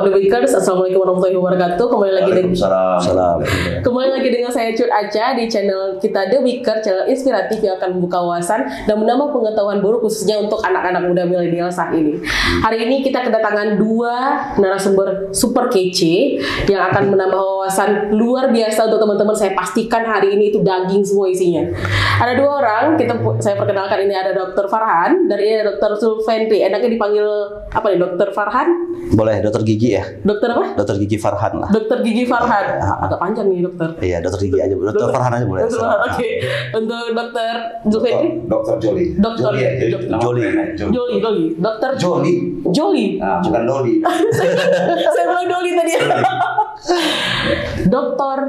The Weekers, assalamualaikum warahmatullahi wabarakatuh. Kembali lagi dengan saya Cut Aca di channel kita The Weekers, channel inspiratif yang akan membuka wawasan dan menambah pengetahuan baru khususnya untuk anak-anak muda milenial saat ini. Hari ini kita kedatangan dua narasumber super kece yang akan menambah wawasan luar biasa untuk teman-teman. Saya pastikan hari ini itu daging semua isinya. Ada dua orang, saya perkenalkan, ini ada Dr. Farhan dan ini ada Dr. Sulfendri. Enaknya dipanggil apa nih, Dr. Farhan? Boleh, dokter gigi ya. Dokter apa? Dokter gigi Farhan lah. Dokter gigi Farhan. Agak panjang nih dokter. Iya, dokter gigi aja. Dokter Farhan aja boleh. Oke. Untuk Dokter Zulfendri? Dokter Joli. Dokter Joli. Dokter Joli. Nah, bukan Doli. Saya bilang Doli tadi. Dokter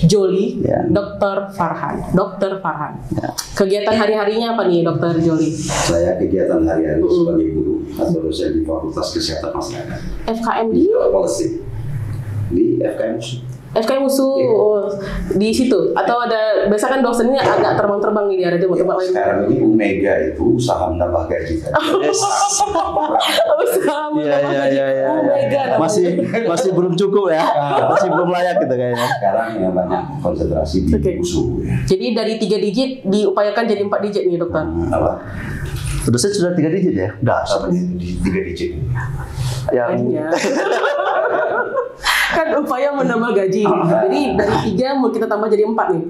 Joli, Ya. Dokter Farhan. Dokter Farhan. Ya. Kegiatan hari-harinya apa nih Dokter Joli? Saya kegiatan hari-hari sebagai guru atau dosen di Fakultas Kesehatan Masyarakat. FKM di? Policy di FKM. FKM USU di situ atau ada biasa kan dosennya agak terbang-terbang nih, ada di tempat lain. Sekarang ini Omega itu usaha menambah gaji kan. Iya. Masih belum cukup ya. Masih belum layak gitu kayaknya. Sekarang yang banyak konsentrasi di USU. Ya. Jadi dari 3 digit diupayakan jadi 4 digit nih dokter. Apa? Dosen sudah 3 digit ya? Udah. Di 3 digit. Yang Kan upaya menambah gaji. Jadi dari 3 mau kita tambah jadi 4 nih.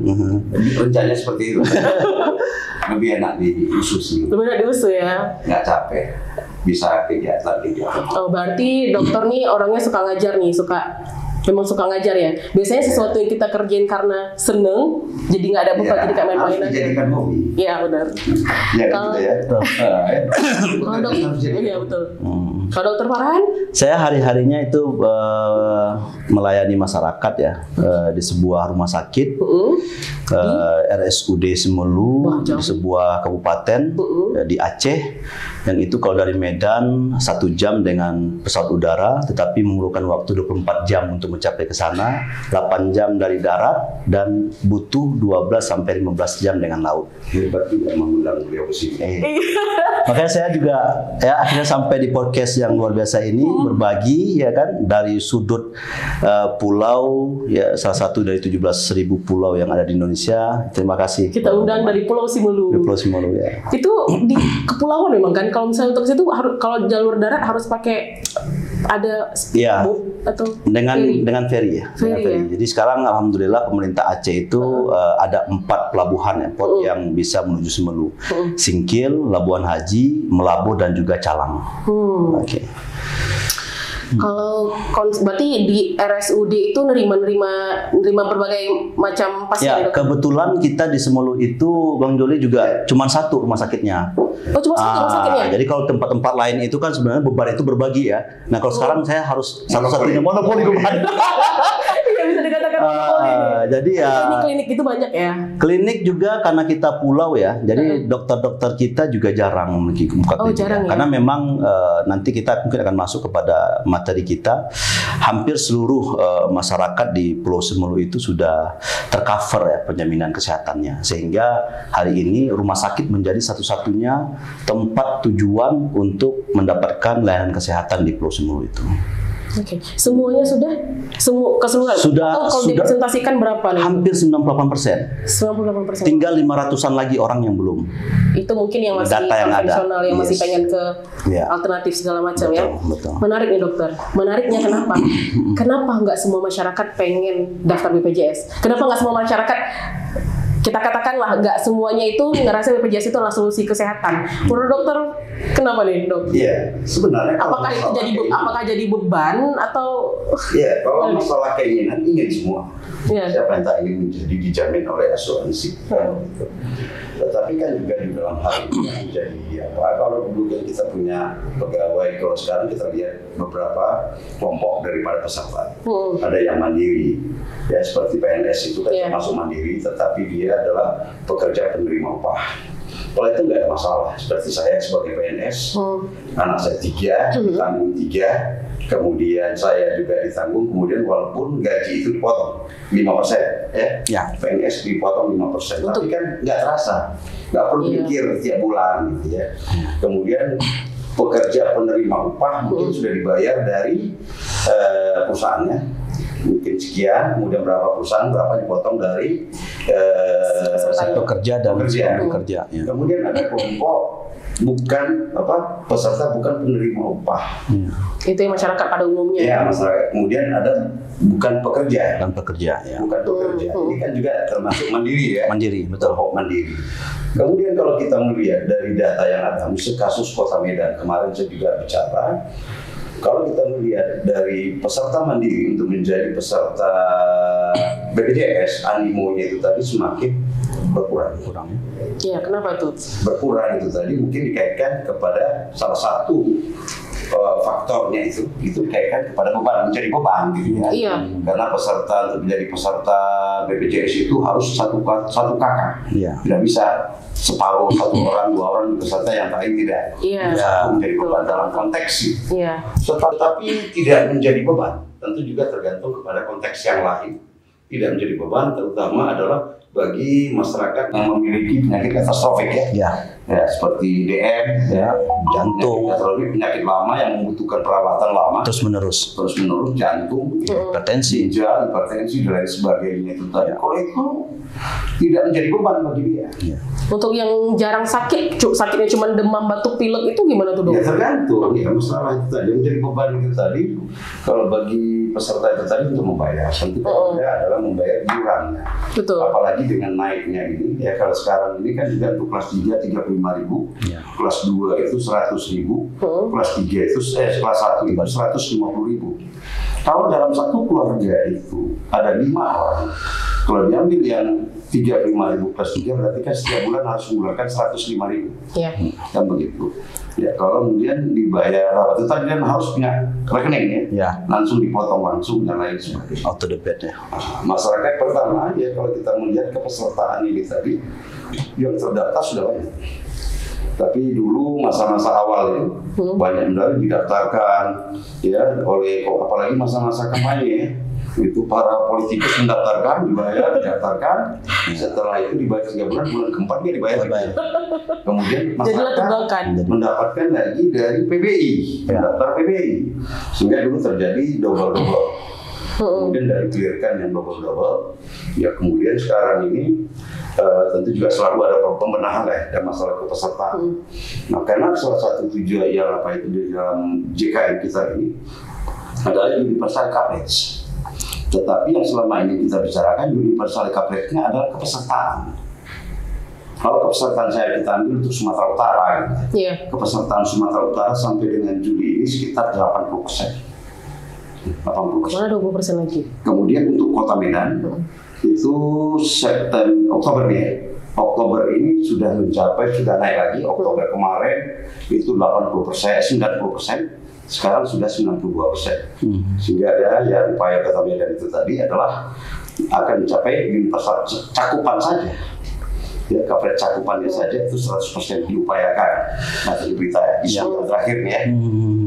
Rencananya seperti itu. Lebih enak di USU sih. Lebih enak di USU ya. Nggak capek. Bisa kegiatan. Oh, berarti dokter nih orangnya suka ngajar nih, memang suka ngajar ya. Biasanya sesuatu yang kita kerjain karena seneng, jadi nggak ada beban, jadi kayak main-main aja. Dijadikan hobi. Iya benar. Ya gitu ya. Kalau dokter, iya betul. Kalau Dokter Farhan? Saya hari-harinya itu melayani masyarakat ya, di sebuah rumah sakit, RSUD Semelu, di sebuah kabupaten di Aceh. Yang itu kalau dari Medan 1 jam dengan pesawat udara, tetapi memerlukan waktu 24 jam untuk mencapai ke sana, 8 jam dari darat, dan butuh 12 sampai 15 jam dengan laut. Hebat juga mengundang beliau ke sini. Makanya saya juga ya akhirnya sampai di podcast yang luar biasa ini, berbagi ya kan dari sudut pulau ya, salah satu dari 17.000 pulau yang ada di Indonesia. Terima kasih. Kita undang dari Pulau Simelu. Di Pulau Simelu ya. Itu di kepulauan memang kan. Kalau misalnya untuk situ harus, kalau jalur darat harus pakai ada speedboat atau dengan ferry ya. Ferry, ya. Jadi sekarang alhamdulillah pemerintah Aceh itu ada 4 pelabuhan ya, port yang bisa menuju Semelu. Singkil, Labuan Haji, Melabuh, dan juga Calang. Oke. Kalau berarti di RSUD itu nerima berbagai macam pasien. Ya, kebetulan kita di Semelu itu Bang Joli juga cuma 1 rumah sakitnya. Oh, cuma 1 rumah sakitnya. Jadi kalau tempat-tempat lain itu kan sebenarnya beban itu berbagi ya. Nah, kalau sekarang saya harus satu-satunya monopoli beban. Iya, bisa dikatakan monopoli. Jadi ya klinik itu banyak ya. Klinik juga karena kita pulau ya. Jadi dokter-dokter kita juga jarang memiliki buka klinik. Jarang ya? Karena memang nanti kita mungkin akan masuk kepada materi kita, hampir seluruh masyarakat di Pulau Semelu itu sudah tercover ya penjaminan kesehatannya, sehingga hari ini rumah sakit menjadi satu-satunya tempat tujuan untuk mendapatkan layanan kesehatan di Pulau Semelu itu. Oke, semuanya keseluruhan. Sudah. Kalau dipresentasikan berapa nih? Hampir 98%. 98%. Tinggal 500-an lagi orang yang belum. Itu mungkin yang masih Data yang konvensional, yang masih pengen ke Ya. alternatif segala macam ya. Betul. Menarik nih dokter. Menariknya kenapa? Kenapa nggak semua masyarakat pengen daftar BPJS? Kenapa nggak semua masyarakat, kita katakanlah nggak semuanya itu ngerasa BPJS itu adalah solusi kesehatan? Menurut dokter, kenapa nih dok? Iya, sebenarnya Apakah itu jadi beban atau? Iya, kalau masalah keinginan ingin semua. Iya. Siapa yang tak ingin menjadi dijamin oleh asuransi? Tetapi kan juga di dalam hal ini menjadi apa? Kalau dulu kan kita punya pegawai, kalau sekarang kita lihat beberapa kelompok daripada peserta. Ada yang mandiri, ya seperti PNS itu kan termasuk mandiri, tetapi dia adalah pekerja penerima upah. Kalau itu nggak ada masalah. Seperti saya sebagai PNS, anak saya 3, ditanggung 3, kemudian saya juga ditanggung, kemudian walaupun gaji itu dipotong 5%, ya. PNS dipotong 5%, tapi kan nggak terasa, nggak perlu mikir tiap bulan, gitu ya. Kemudian pekerja penerima upah mungkin sudah dibayar dari perusahaannya, mungkin sekian, kemudian berapa perusahaan, berapa dipotong dari pekerja dan pekerja. Ya. Kemudian ada kelompok bukan peserta bukan penerima upah. Itu yang masyarakat pada umumnya. Ya, masyarakat. Kemudian ada bukan pekerja. Bukan pekerja, ya. Bukan pekerja. Ini kan juga termasuk mandiri ya. Mandiri, betul. Kelompok mandiri. Kemudian kalau kita melihat dari data yang ada, misalnya kasus Kota Medan kemarin saya juga bicara. Kalau kita melihat dari peserta mandiri untuk menjadi peserta BPJS, animonya itu tadi semakin berkurang. Iya, kenapa tuh? Berkurang itu tadi mungkin dikaitkan kepada salah satu faktornya itu dikaitkan kepada beban, menjadi beban gitu ya. Iya. Karena peserta untuk menjadi peserta BPJS itu harus satu kakak. Iya. Tidak bisa separuh, satu orang, dua orang peserta yang lain tidak. Iya. Menjadi beban dalam konteks itu. Iya. Tetapi tidak menjadi beban, tentu juga tergantung kepada konteks yang lain. Tidak menjadi beban terutama adalah bagi masyarakat yang memiliki penyakit katastrofik ya, seperti DM, jantung, penyakit lama yang membutuhkan perawatan lama, terus menerus, jantung, hipertensi, ginjal, hipertensi dan lain sebagainya itu tadi. Kalau itu tidak menjadi beban bagi dia. Untuk yang jarang sakit, sakitnya cuma demam, batuk, pilek itu gimana tuh dok? Ya tergantung, ya masalah itu tadi. Yang menjadi beban itu tadi, kalau bagi peserta itu tadi untuk membayar, tentu adalah membayar iurannya. Betul. Apalagi dengan naiknya ini, ya kalau sekarang ini kan juga untuk kelas 3 35.000, kelas 2 itu 100.000, kelas 3 itu kelas 1 itu 150.000. Kalau dalam satu keluarga itu ada 5 orang, kalau diambil yang 35.000 plus 3 berarti kan setiap bulan harus mengeluarkan 105.000. Iya. Kan begitu. Ya kalau kemudian dibayar itu tadi kan harus punya rekening ya. Langsung dipotong langsung dan lain sebagainya. Auto debit ya. Masyarakat pertama ya kalau kita melihat kepesertaan ini tadi yang terdaftar sudah banyak. Tapi dulu masa-masa awal ya, banyak yang didaftarkan ya oleh apalagi masa-masa kampanye ya. Itu para politikus mendaftarkan, dibayar, didaftarkan. Setelah itu dibayar 3 bulan, bulan keempat dia dibayar. Kemudian masyarakat mendapatkan lagi dari PBI, mendaftar PBI. Sehingga dulu terjadi double-double. Kemudian dari clearkan yang double-double, ya kemudian sekarang ini tentu juga selalu ada pembenahan dan masalah kepesertaan. Nah, karena salah satu tujuan yang itu di dalam JKN kita ini adalah universal coverage. Tetapi yang selama ini kita bicarakan universal coverage-nya adalah kepesertaan. Kalau kepesertaan saya kita ambil untuk Sumatera Utara, kepesertaan Sumatera Utara sampai dengan Juli ini sekitar 80%. 80%. Mana 20% lagi? Kemudian untuk Kota Medan itu Oktober ini sudah mencapai, sudah naik lagi. Oktober kemarin itu 80%, 90%. Sekarang sudah 92%. Sehingga ada ya upaya Kota Medan itu tadi adalah akan mencapai universal cakupan saja. Ya, coverage cakupannya saja itu 100% diupayakan. Nah, itu berita isu yang terakhir nih ya.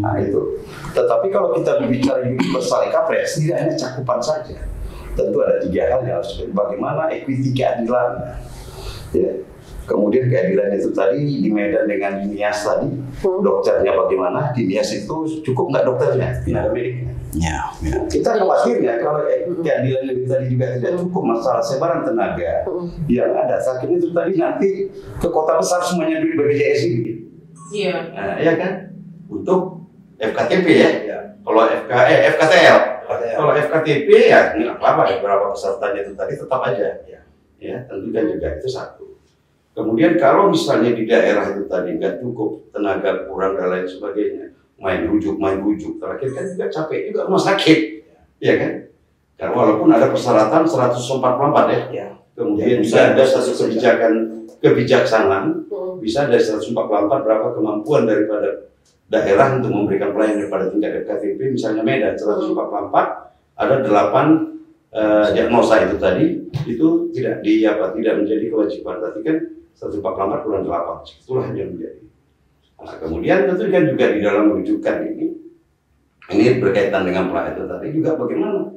Nah, itu. Tetapi kalau kita berbicara universal coverage, tidak hanya cakupan saja. Tentu ada 3 hal yang harus bagaimana equity keadilan. Ya. Kemudian keadilan itu tadi di Medan dengan Nias tadi, dokternya bagaimana? Di Nias itu cukup nggak dokternya, tenaga mediknya. Kita khawatirnya kalau keadilan itu tadi juga tidak cukup masalah sebaran tenaga yang ada. Sakit itu tadi nanti ke kota besar semuanya duit BPJS ini. Iya. Nah, ya kan? Untuk FKTP ya. Kalau FKTL. Kalau FKTP ya nggak apa-apa. Berapa pesertanya itu tadi tetap aja. Ya, tentu kan juga itu satu. Kemudian kalau misalnya di daerah itu tadi nggak cukup, tenaga kurang dan lain sebagainya, main rujuk, terakhir kan juga capek juga rumah sakit, ya kan? Karena walaupun ada persyaratan 144 ya, kemudian bisa ada satu kebijaksanaan, bisa ada 144 berapa kemampuan daripada daerah untuk memberikan pelayanan pada tingkat FKTP, misalnya Medan 144, ada 8 diagnosa itu tadi, itu tidak menjadi kewajiban, berarti kan 144 kurang 8, itulah yang menjadi. Nah, kemudian tentu kan juga di dalam rujukan ini berkaitan dengan pelayanan itu tadi juga bagaimana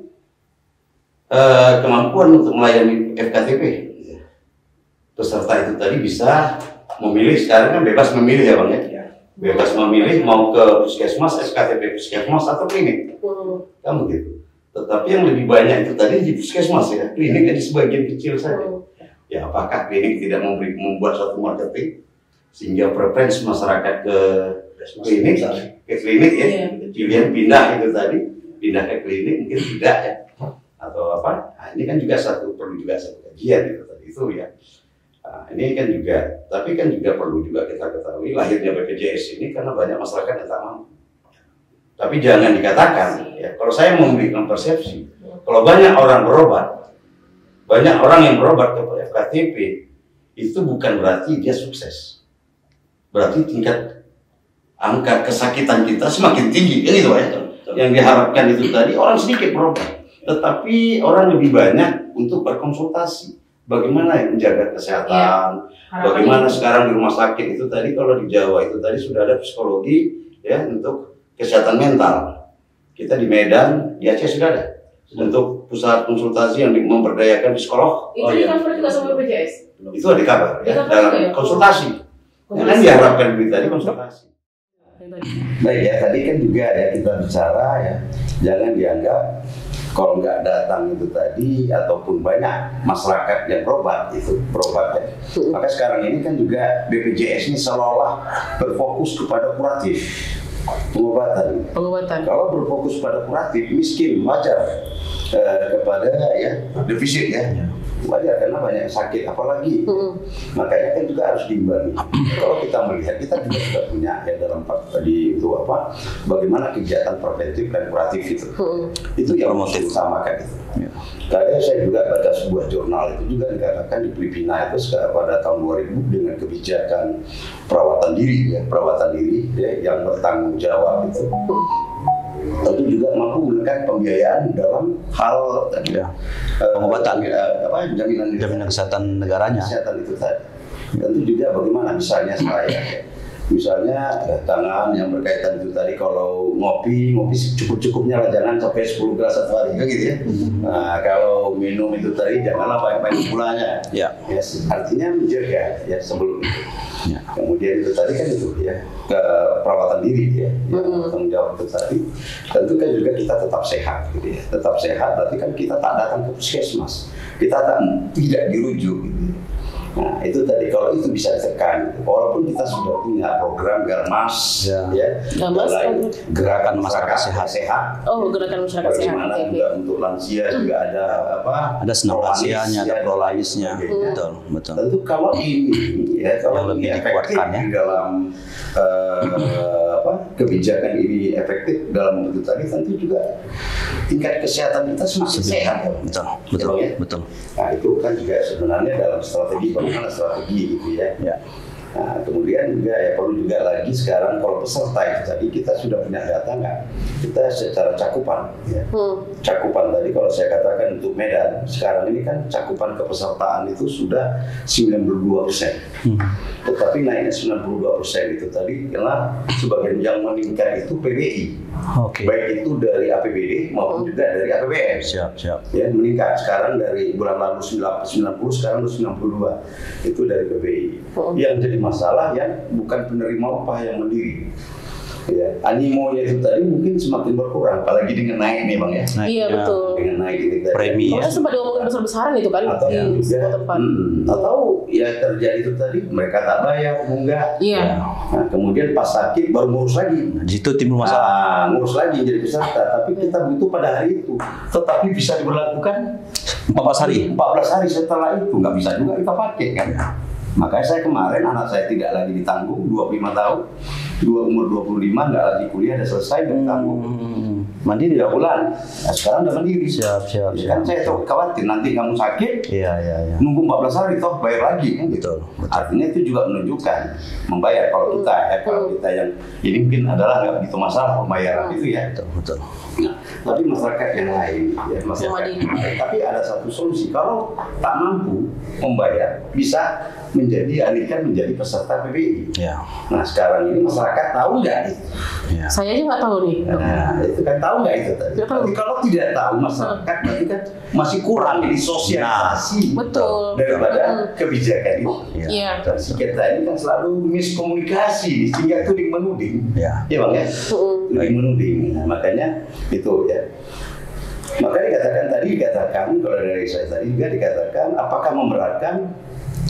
kemampuan untuk melayani FKTP. Peserta itu tadi bisa memilih, sekarang kan bebas memilih ya Bang ya. Bebas memilih mau ke puskesmas, SKTP puskesmas atau klinik. Kan begitu. Tetapi yang lebih banyak itu tadi di puskesmas ya, klinik hanya sebagian kecil saja. Ya, apakah klinik tidak membuat suatu marketing sehingga preferensi masyarakat ke klinik ya, pilihan pindah itu tadi, pindah ke klinik mungkin tidak ya, atau apa? Nah, ini kan juga perlu juga satu kajian itu tadi itu ya. Nah, ini kan juga, tapi kan juga perlu juga kita ketahui lahirnya BPJS ini karena banyak masyarakat yang tak mampu. Tapi jangan dikatakan, ya, kalau saya memberikan persepsi, kalau banyak orang berobat, banyak orang yang berobat ke FKTP, itu bukan berarti dia sukses. Berarti tingkat angka kesakitan kita semakin tinggi, kan itu ya. Yang diharapkan itu tadi orang sedikit berobat, tetapi orang lebih banyak untuk berkonsultasi. Bagaimana menjaga kesehatan, bagaimana sekarang di rumah sakit itu tadi, kalau di Jawa itu tadi sudah ada psikologi ya untuk kesehatan mental. Kita di Medan, di Aceh sudah ada untuk pusat konsultasi yang memberdayakan psikolog. Itu di cover juga sama BPJS? Itu ada cover ya, dalam konsultasi. Karena diharapkan tadi konsultasi. Baik ya, tadi kan juga ya kita bicara ya, jangan dianggap kalau nggak datang itu tadi ataupun banyak masyarakat yang berobat ya. Maka sekarang ini kan juga BPJS ini seolah-olah berfokus kepada kuratif. Pengobatan. Kalau berfokus pada kuratif, miskin, wajar kepada ya defisit ya. Wajar karena banyak sakit, apalagi makanya kan juga harus diimbangi. Kalau kita melihat, kita juga sudah punya ya dalam tadi itu apa, bagaimana kegiatan preventif dan kuratif itu yang harus diutamakan itu. Tadi saya juga baca sebuah jurnal itu juga dikatakan di Filipina itu pada tahun 2000 dengan kebijakan perawatan diri ya, yang bertanggung jawab itu. Tentu juga mampu menekan pembiayaan dalam hal pengobatan, jaminan kesehatan negaranya. Kesehatan itu tadi. Tentu juga bagaimana misalnya tangan yang berkaitan itu tadi, kalau ngopi cukup-cukupnya lah, jangan sampai 10 gelas satu hari kan gitu ya. Nah, kalau minum itu tadi janganlah banyak-banyak gulanya. Ya, artinya menjaga ya sebelum itu. Ya. Kemudian itu tadi kan itu ya ke perawatan diri ya, tanggung jawab itu tadi. Tentu kan juga kita tetap sehat gitu ya. Tetap sehat berarti kan kita tak datang ke puskesmas. Kita tidak dirujuk gitu. Nah, itu tadi kalau itu bisa ditekan, walaupun kita sudah punya program Garmas, gerakan masyarakat sehat. Oh, gerakan masyarakat sehat. Bagaimana juga untuk lansia juga ada apa? Ada senam lansianya, ada prolanisnya. Betul. Tentu kalau ini ya, kalau lebih ini dikuatkan ya dalam kebijakan ini efektif dalam bentuk tadi, tentu juga tingkat kesehatan kita semakin sehat. Betul. Nah, itu kan juga sebenarnya dalam strategi, bagaimana strategi gitu ya. Nah, kemudian juga ya perlu juga lagi sekarang kalau peserta itu tadi kita sudah punya data nggak? Kita secara cakupan ya. Cakupan tadi kalau saya katakan untuk Medan sekarang ini kan cakupan kepesertaan itu sudah 92%. Tetapi naiknya 92% itu tadi karena sebagian yang meningkat itu PBI. Baik itu dari APBD maupun juga dari APBN. Siap. Ya, meningkat sekarang dari bulan lalu 90, sekarang 92. Itu dari PBI. Yang jadi masalah yang bukan penerima upah yang mandiri. Ya, animonya itu tadi mungkin semakin berkurang, apalagi dengan naik nih Bang ya. Iya betul. Dengan naik ini tadi. Premi ya. Sempat diomongin besar-besaran itu kan atau di sebuah tempat. Atau ya terjadi itu tadi mereka tak bayar, enggak. Iya. Nah, kemudian pas sakit baru ngurus lagi. Di situ timbul masalah. Ngurus lagi jadi peserta, tapi kita butuh pada hari itu. Tetapi bisa diberlakukan 14 hari. 14 hari setelah itu nggak bisa juga kita pakai kan. Makanya saya kemarin anak saya tidak lagi ditanggung 25 tahun, umur 25 nggak lagi kuliah, udah selesai ditanggung. Mandiri 3 bulan. Nah, sekarang udah mandiri. Siap. Kan saya tuh khawatir nanti kamu sakit. Iya. Nunggu 14 hari toh bayar lagi kan gitu. Betul. Artinya itu juga menunjukkan membayar kalau kita yang ini mungkin adalah nggak begitu masalah pembayaran itu ya. Betul. Nah, tapi masyarakat yang lain ya, masyarakat yang lain. Tapi ada satu solusi, kalau tak mampu membayar bisa alihkan menjadi peserta PBI. Ya. Nah sekarang ini masyarakat tahu nggak itu? Ya. Saya aja nggak tahu nih. Nah itu kan tahu nggak itu tadi? Nggak tahu. Tapi kalau tidak tahu masyarakat berarti kan masih kurang di sosialisasi Betul. daripada kebijakan itu. Iya. Dan si kita ini kan selalu miskomunikasi sehingga tuding menuding. Ya. Iya bang ya. Tuding menuding. Nah, makanya itu ya. Makanya dikatakan kalau dari saya tadi juga dikatakan apakah memberatkan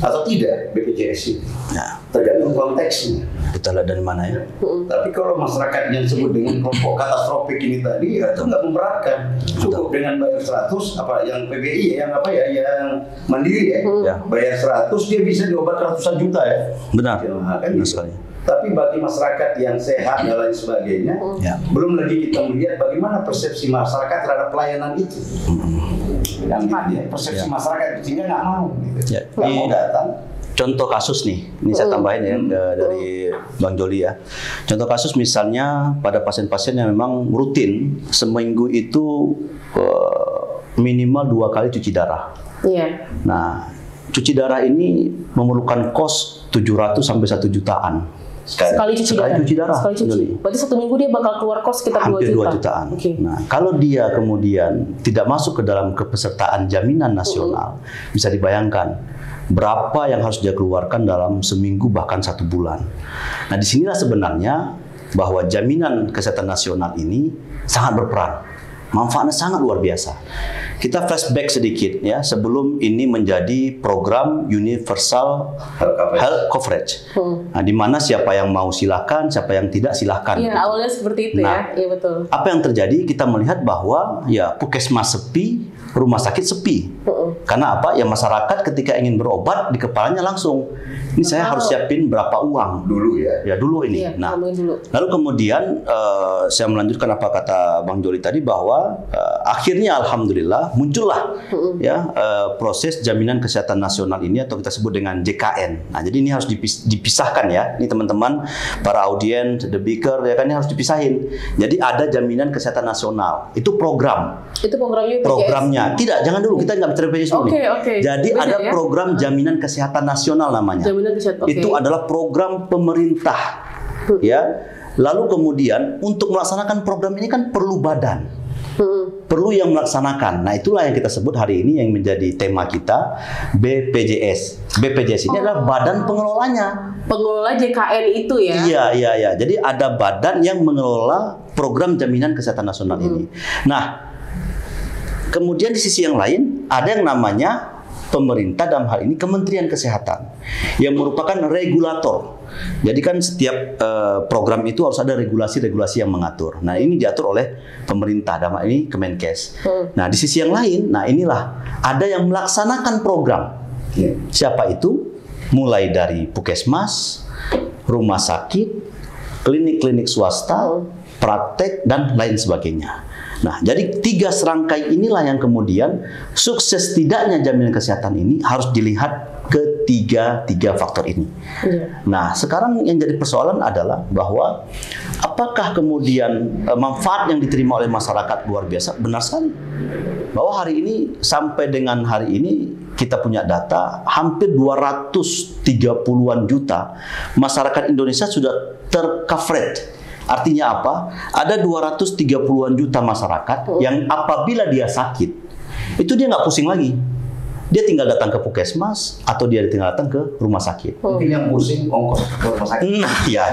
atau tidak BPJS itu. Ya. Tergantung konteksnya. Kita lihat dari mana ya. Tapi kalau masyarakat yang disebut dengan kelompok katastrofik ini tadi ya itu nggak memberatkan. Cukup dengan bayar 100 apa yang PBI ya, yang apa ya, yang mandiri ya. Ya. Bayar 100 dia bisa diobat ratusan juta ya. Benar. Ya, kan Benar gitu. sekali. Tapi bagi masyarakat yang sehat dan lain sebagainya, Ya. belum lagi kita melihat bagaimana persepsi masyarakat terhadap pelayanan itu. Yang gitu ya, persepsi masyarakat sehingga nggak mau, gitu. Ya. Nggak mau datang. Contoh kasus nih, ini saya tambahin ya dari Bang Joli ya. Contoh kasus misalnya pada pasien-pasien yang memang rutin seminggu itu minimal 2 kali cuci darah. Iya. Nah, cuci darah ini memerlukan kos 700 sampai 1 jutaan. Sekali cuci darah. Sekali cuci. Joli. Berarti 1 minggu dia bakal keluar kos sekitar 2 Hampir juta. 2 jutaan. Oke. Nah, kalau dia kemudian tidak masuk ke dalam kepesertaan jaminan nasional, bisa dibayangkan berapa yang harus dia keluarkan dalam seminggu bahkan 1 bulan. Nah, disinilah sebenarnya bahwa jaminan kesehatan nasional ini sangat berperan. Manfaatnya sangat luar biasa. Kita flashback sedikit ya, sebelum ini menjadi program Universal Health Coverage. Nah, di mana siapa yang mau silakan, siapa yang tidak silakan. Iya, awalnya seperti itu Nah, ya. Iya betul. Apa yang terjadi? Kita melihat bahwa ya puskesmas sepi, rumah sakit sepi. Karena apa? Ya masyarakat ketika ingin berobat di kepalanya langsung, ini saya harus siapin berapa uang Dulu ya. ya dulu ini. Iya, Nah, ngomongin dulu. lalu kemudian saya melanjutkan apa kata Bang Joli tadi bahwa akhirnya alhamdulillah muncullah ya proses jaminan kesehatan nasional ini atau kita sebut dengan JKN. Nah, jadi ini harus dipisahkan ya. Ini teman-teman para audiens, the beaker ya kan, ini harus dipisahin. Jadi ada jaminan kesehatan nasional. Itu program. Itu programnya BPJS. Programnya. Tidak, jangan dulu, kita nggak bicara BPJS dulu. Oke. Jadi Beda ada ya? program jaminan kesehatan nasional namanya. Jaminan kesehatan. Oke. Itu adalah program pemerintah. Ya. Lalu kemudian untuk melaksanakan program ini kan perlu badan. Perlu yang melaksanakan. Nah, itulah yang kita sebut hari ini yang menjadi tema kita, BPJS. BPJS ini adalah badan pengelolanya. Pengelola JKN itu ya. Iya. Jadi ada badan yang mengelola program jaminan kesehatan nasional ini. Nah, kemudian di sisi yang lain ada yang namanya pemerintah, dalam hal ini Kementerian Kesehatan, yang merupakan regulator. Jadi kan setiap program itu harus ada regulasi-regulasi yang mengatur. Nah, ini diatur oleh pemerintah, dalam hal ini Kemenkes. Nah, di sisi yang lain, nah inilah ada yang melaksanakan program. Siapa itu? Mulai dari puskesmas, rumah sakit, klinik-klinik swasta, praktek, dan lain sebagainya. Nah, jadi 3 serangkai inilah yang kemudian sukses tidaknya jaminan kesehatan ini harus dilihat ke tiga faktor ini. Nah, sekarang yang jadi persoalan adalah bahwa apakah kemudian manfaat yang diterima oleh masyarakat luar biasa? Benar sekali. Bahwa hari ini sampai dengan hari ini kita punya data hampir 230-an juta masyarakat Indonesia sudah tercovered. Artinya apa? Ada 230-an juta masyarakat yang apabila dia sakit, itu dia nggak pusing lagi. Dia tinggal datang ke puskesmas atau dia tinggal datang ke rumah sakit. Mungkin yang pusing ongkos ke rumah sakit. Nah, ya,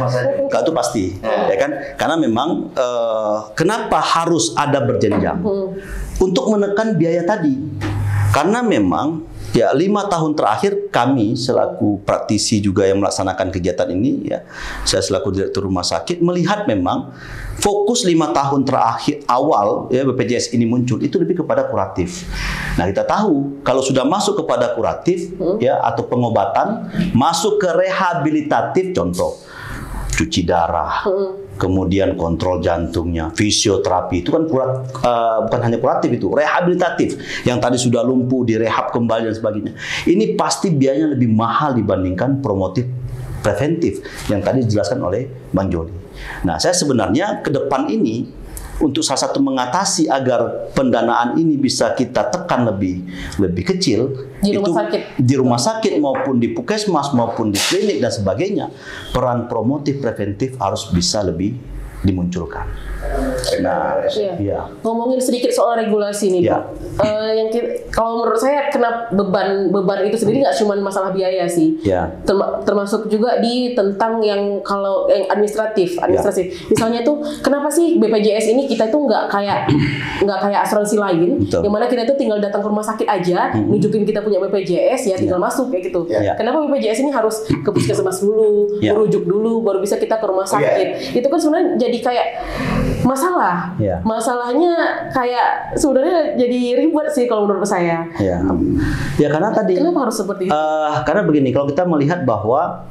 kalau itu pasti, ya kan? Karena memang kenapa harus ada berjenjang untuk menekan biaya tadi? Karena memang ya 5 tahun terakhir kami selaku praktisi juga yang melaksanakan kegiatan ini ya, saya selaku direktur rumah sakit melihat memang fokus 5 tahun terakhir awal ya BPJS ini muncul itu lebih kepada kuratif. Nah, kita tahu kalau sudah masuk kepada kuratif ya atau pengobatan, masuk ke rehabilitatif, contoh cuci darah, kemudian kontrol jantungnya, fisioterapi, itu kan bukan hanya kuratif, itu rehabilitatif. Yang tadi sudah lumpuh, direhab kembali dan sebagainya. Ini pasti biayanya lebih mahal dibandingkan promotif preventif yang tadi dijelaskan oleh Bang Joli. Nah, saya sebenarnya ke depan ini untuk salah satu mengatasi agar pendanaan ini bisa kita tekan lebih kecil Di rumah itu sakit. di rumah sakit maupun di puskesmas maupun di klinik dan sebagainya, peran promotif preventif harus bisa lebih dimunculkan. Nah, Iya. ya. Ngomongin sedikit soal regulasi nih, Ya. Dok. Kalau menurut saya kena beban itu sendiri nggak cuma masalah biaya sih. Ya. Termasuk juga di tentang yang kalau yang administratif. Misalnya tuh kenapa sih BPJS ini kita tuh nggak kayak asuransi lain, Betul. yang mana kita tuh tinggal datang ke rumah sakit aja, nunjukin kita punya BPJS ya tinggal masuk kayak gitu. Ya. Kenapa BPJS ini harus ke puskesmas dulu, Ya. merujuk dulu, baru bisa kita ke rumah sakit? Itu kan sebenarnya jadi kayak masalah. Ya. Masalahnya kayak sebenarnya jadi ribet sih kalau menurut saya. Ya. Ya karena tadi Kenapa harus seperti itu? karena begini, kalau kita melihat bahwa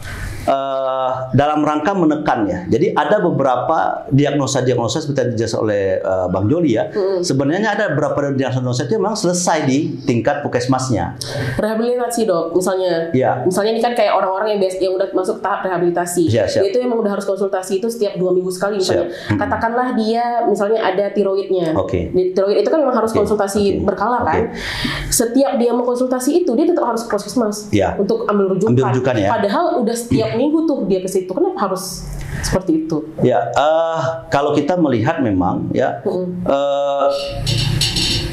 dalam rangka menekan ya. Jadi ada beberapa diagnosa seperti yang dijelaskan oleh Bang Joli ya. Sebenarnya ada beberapa diagnosa itu memang selesai di tingkat puskesmasnya. Rehabilitasi, Dok, misalnya. Ya. Misalnya ini kan kayak orang-orang yang udah masuk tahap rehabilitasi. Ya, siap. Dia itu emang udah harus konsultasi itu setiap 2 minggu sekali misalnya. Katakanlah dia misalnya ada tiroidnya. Oke. Di tiroid itu kan memang harus Oke. konsultasi Oke. berkala kan. Setiap dia mau konsultasi itu dia tetap harus ke puskesmas Ya. untuk ambil rujukan. Ambil rujukan ya. Padahal udah setiap minggu tuh dia ke situ. Kenapa harus seperti itu? Ya, kalau kita melihat memang ya,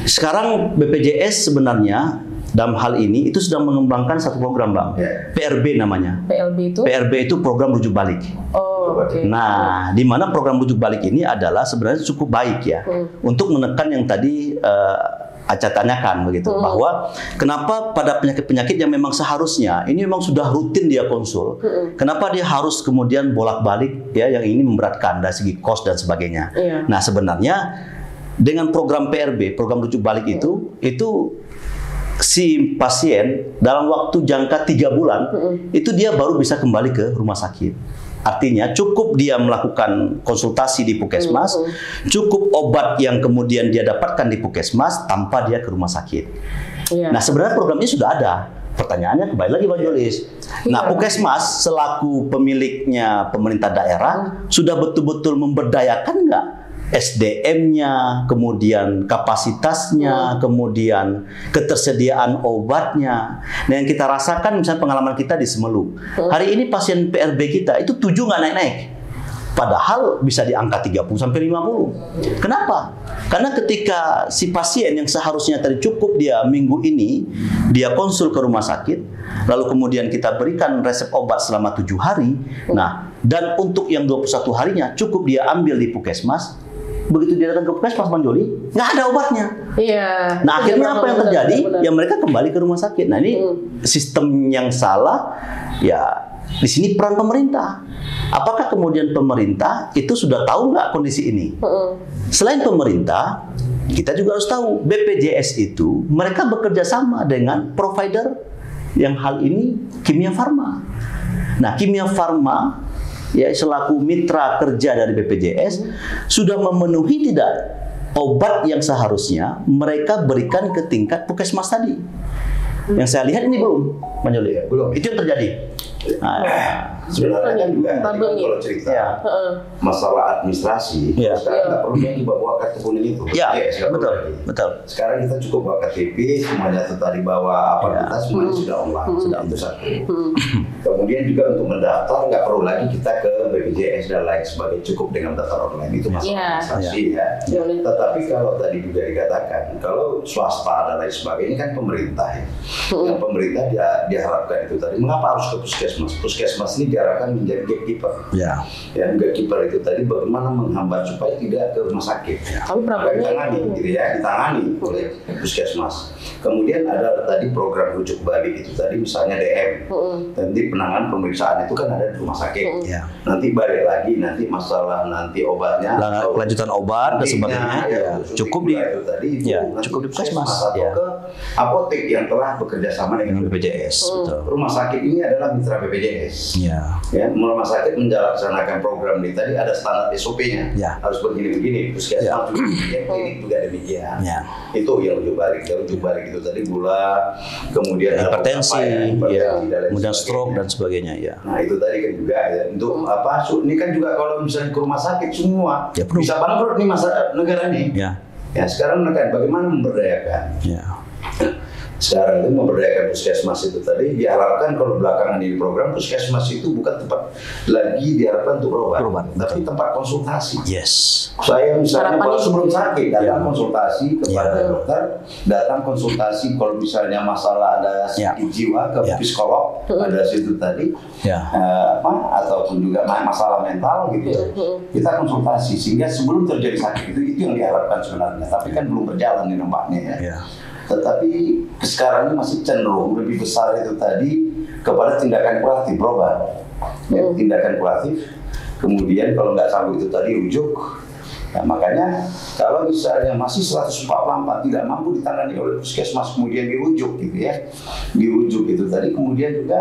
sekarang BPJS sebenarnya dalam hal ini itu sedang mengembangkan satu program, Bang. Ya. PRB namanya. PLB itu? PRB itu program rujuk balik. Oh, oke. Nah, di mana program rujuk balik ini adalah sebenarnya cukup baik ya untuk menekan yang tadi Aca tanyakan begitu, bahwa kenapa pada penyakit-penyakit yang memang seharusnya ini memang sudah rutin dia konsul, kenapa dia harus kemudian bolak-balik ya, yang ini memberatkan dari segi kos dan sebagainya. Iya. Nah, sebenarnya dengan program PRB, program rujuk balik itu si pasien dalam waktu jangka 3 bulan itu dia baru bisa kembali ke rumah sakit. Artinya cukup dia melakukan konsultasi di puskesmas, cukup obat yang kemudian dia dapatkan di puskesmas tanpa dia ke rumah sakit. Iya. Nah, sebenarnya program ini sudah ada. Pertanyaannya kembali lagi, Bang Jolis. Nah, puskesmas selaku pemiliknya pemerintah daerah sudah betul-betul memberdayakan nggak SDM-nya, kemudian kapasitasnya, kemudian ketersediaan obatnya. Nah, yang kita rasakan misalnya pengalaman kita di Semelu. Hari ini pasien PRB kita itu 7 nggak naik-naik. Padahal bisa di angka 30 sampai 50. Kenapa? Karena ketika si pasien yang seharusnya tadi cukup dia minggu ini dia konsul ke rumah sakit, lalu kemudian kita berikan resep obat selama 7 hari. Nah, dan untuk yang 21 harinya cukup dia ambil di puskesmas. Begitu dia datang ke puskesmas, Bang Joli, nggak ada obatnya. Iya. Nah, akhirnya apa yang terjadi? Benar. Ya mereka kembali ke rumah sakit. Nah, ini sistem yang salah. Ya, di sini peran pemerintah. Apakah kemudian pemerintah itu sudah tahu nggak kondisi ini? Selain pemerintah, kita juga harus tahu BPJS itu mereka bekerja sama dengan provider yang hal ini Kimia Farma. Nah, Kimia Farma ya selaku mitra kerja dari BPJS sudah memenuhi tidak obat yang seharusnya mereka berikan ke tingkat puskesmas tadi. Yang saya lihat ini belum, Bang Joli. Belum. Itu yang terjadi. Sebenarnya kan juga Tabung ya. kalau cerita Ya. masalah administrasi, Ya. sekarang nggak perlu lagi bawa kartu kuning itu. Ya, Yes, nggak perlu betul, lagi. betul. Sekarang kita cukup bawa KTP, semuanya tadi bawa apa Ya. kita semuanya sudah online, itu satu. Kemudian juga untuk mendaftar nggak perlu lagi kita ke BPJS dan lain sebagainya, cukup dengan daftar online itu masalah Ya. administrasi ya. Ya. Tetapi kalau tadi juga dikatakan, kalau swasta dan lain sebagainya kan pemerintah ya. Yang pemerintah diharapkan itu tadi, mengapa harus ke puskesmas? Puskesmas ini diharapkan menjadi gatekeeper. Ya. Ya, gatekeeper itu tadi bagaimana menghambat supaya tidak ke rumah sakit. Tapi problemnya ditangani, gitu ya, ditangani oleh puskesmas. Kemudian ada tadi program rujuk balik itu tadi, misalnya DM. Nanti penanganan pemeriksaan itu kan ada di rumah sakit. Ya. Nanti balik lagi, nanti masalah nanti obatnya. atau Kelanjutan obat dan suntiknya, sebagainya ya, suntik cukup di gula itu tadi, itu ya, nanti cukup di puskesmas atau ya. ke apotek yang telah bekerja sama dengan Dengan BPJS, betul. Rumah sakit ini adalah mitra BPJS. Ya. Ya, rumah sakit menjalankan program ini tadi ada standar SOP-nya. Ya. Harus begini-begini. Puskesmas juga demikian, klinik juga demikian. Ya. Itu yang ujuk balik. Yang ujuk balik itu tadi gula, kemudian ada hipertensi, dan lain kemudian stroke sebagainya. dan sebagainya. Ya. Nah itu tadi kan juga ya, untuk apa? Ini kan juga kalau misalnya ke rumah sakit semua Ya, perlu. bisa bangkrut nih negara ini. Ya. Ya sekarang kan bagaimana memberdayakan? Ya. Sekarang itu memberdayakan puskesmas itu tadi diharapkan kalau belakangan ini program puskesmas itu bukan tempat lagi diharapkan untuk berobat, tapi tempat konsultasi. Yes. Saya misalnya kalau sebelum sakit datang Ya. konsultasi kepada Ya. dokter, datang konsultasi kalau misalnya masalah ada sakit jiwa ke Ya. psikolog, ada situ tadi, Ya. ataupun juga masalah mental gitu ya. Kita konsultasi sehingga sebelum terjadi sakit itu yang diharapkan sebenarnya, tapi kan belum berjalan nih nampaknya ya. Ya. Tetapi sekarang ini masih cenderung lebih besar itu tadi kepada tindakan kuratif berobat, ya, tindakan kuratif. Kemudian kalau nggak sanggup itu tadi rujuk. Nah, makanya kalau misalnya masih 144 tidak mampu ditangani oleh puskesmas kemudian dirujuk gitu ya, dirujuk itu tadi kemudian juga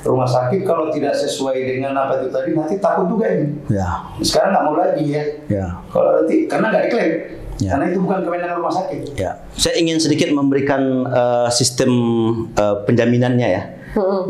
rumah sakit kalau tidak sesuai dengan apa itu tadi nanti takut juga ini. Ya. Sekarang nggak mau lagi ya. Ya. Kalau nanti karena nggak diklaim. Ya. Karena itu bukan kewenangan rumah sakit. Ya, saya ingin sedikit memberikan sistem penjaminannya ya.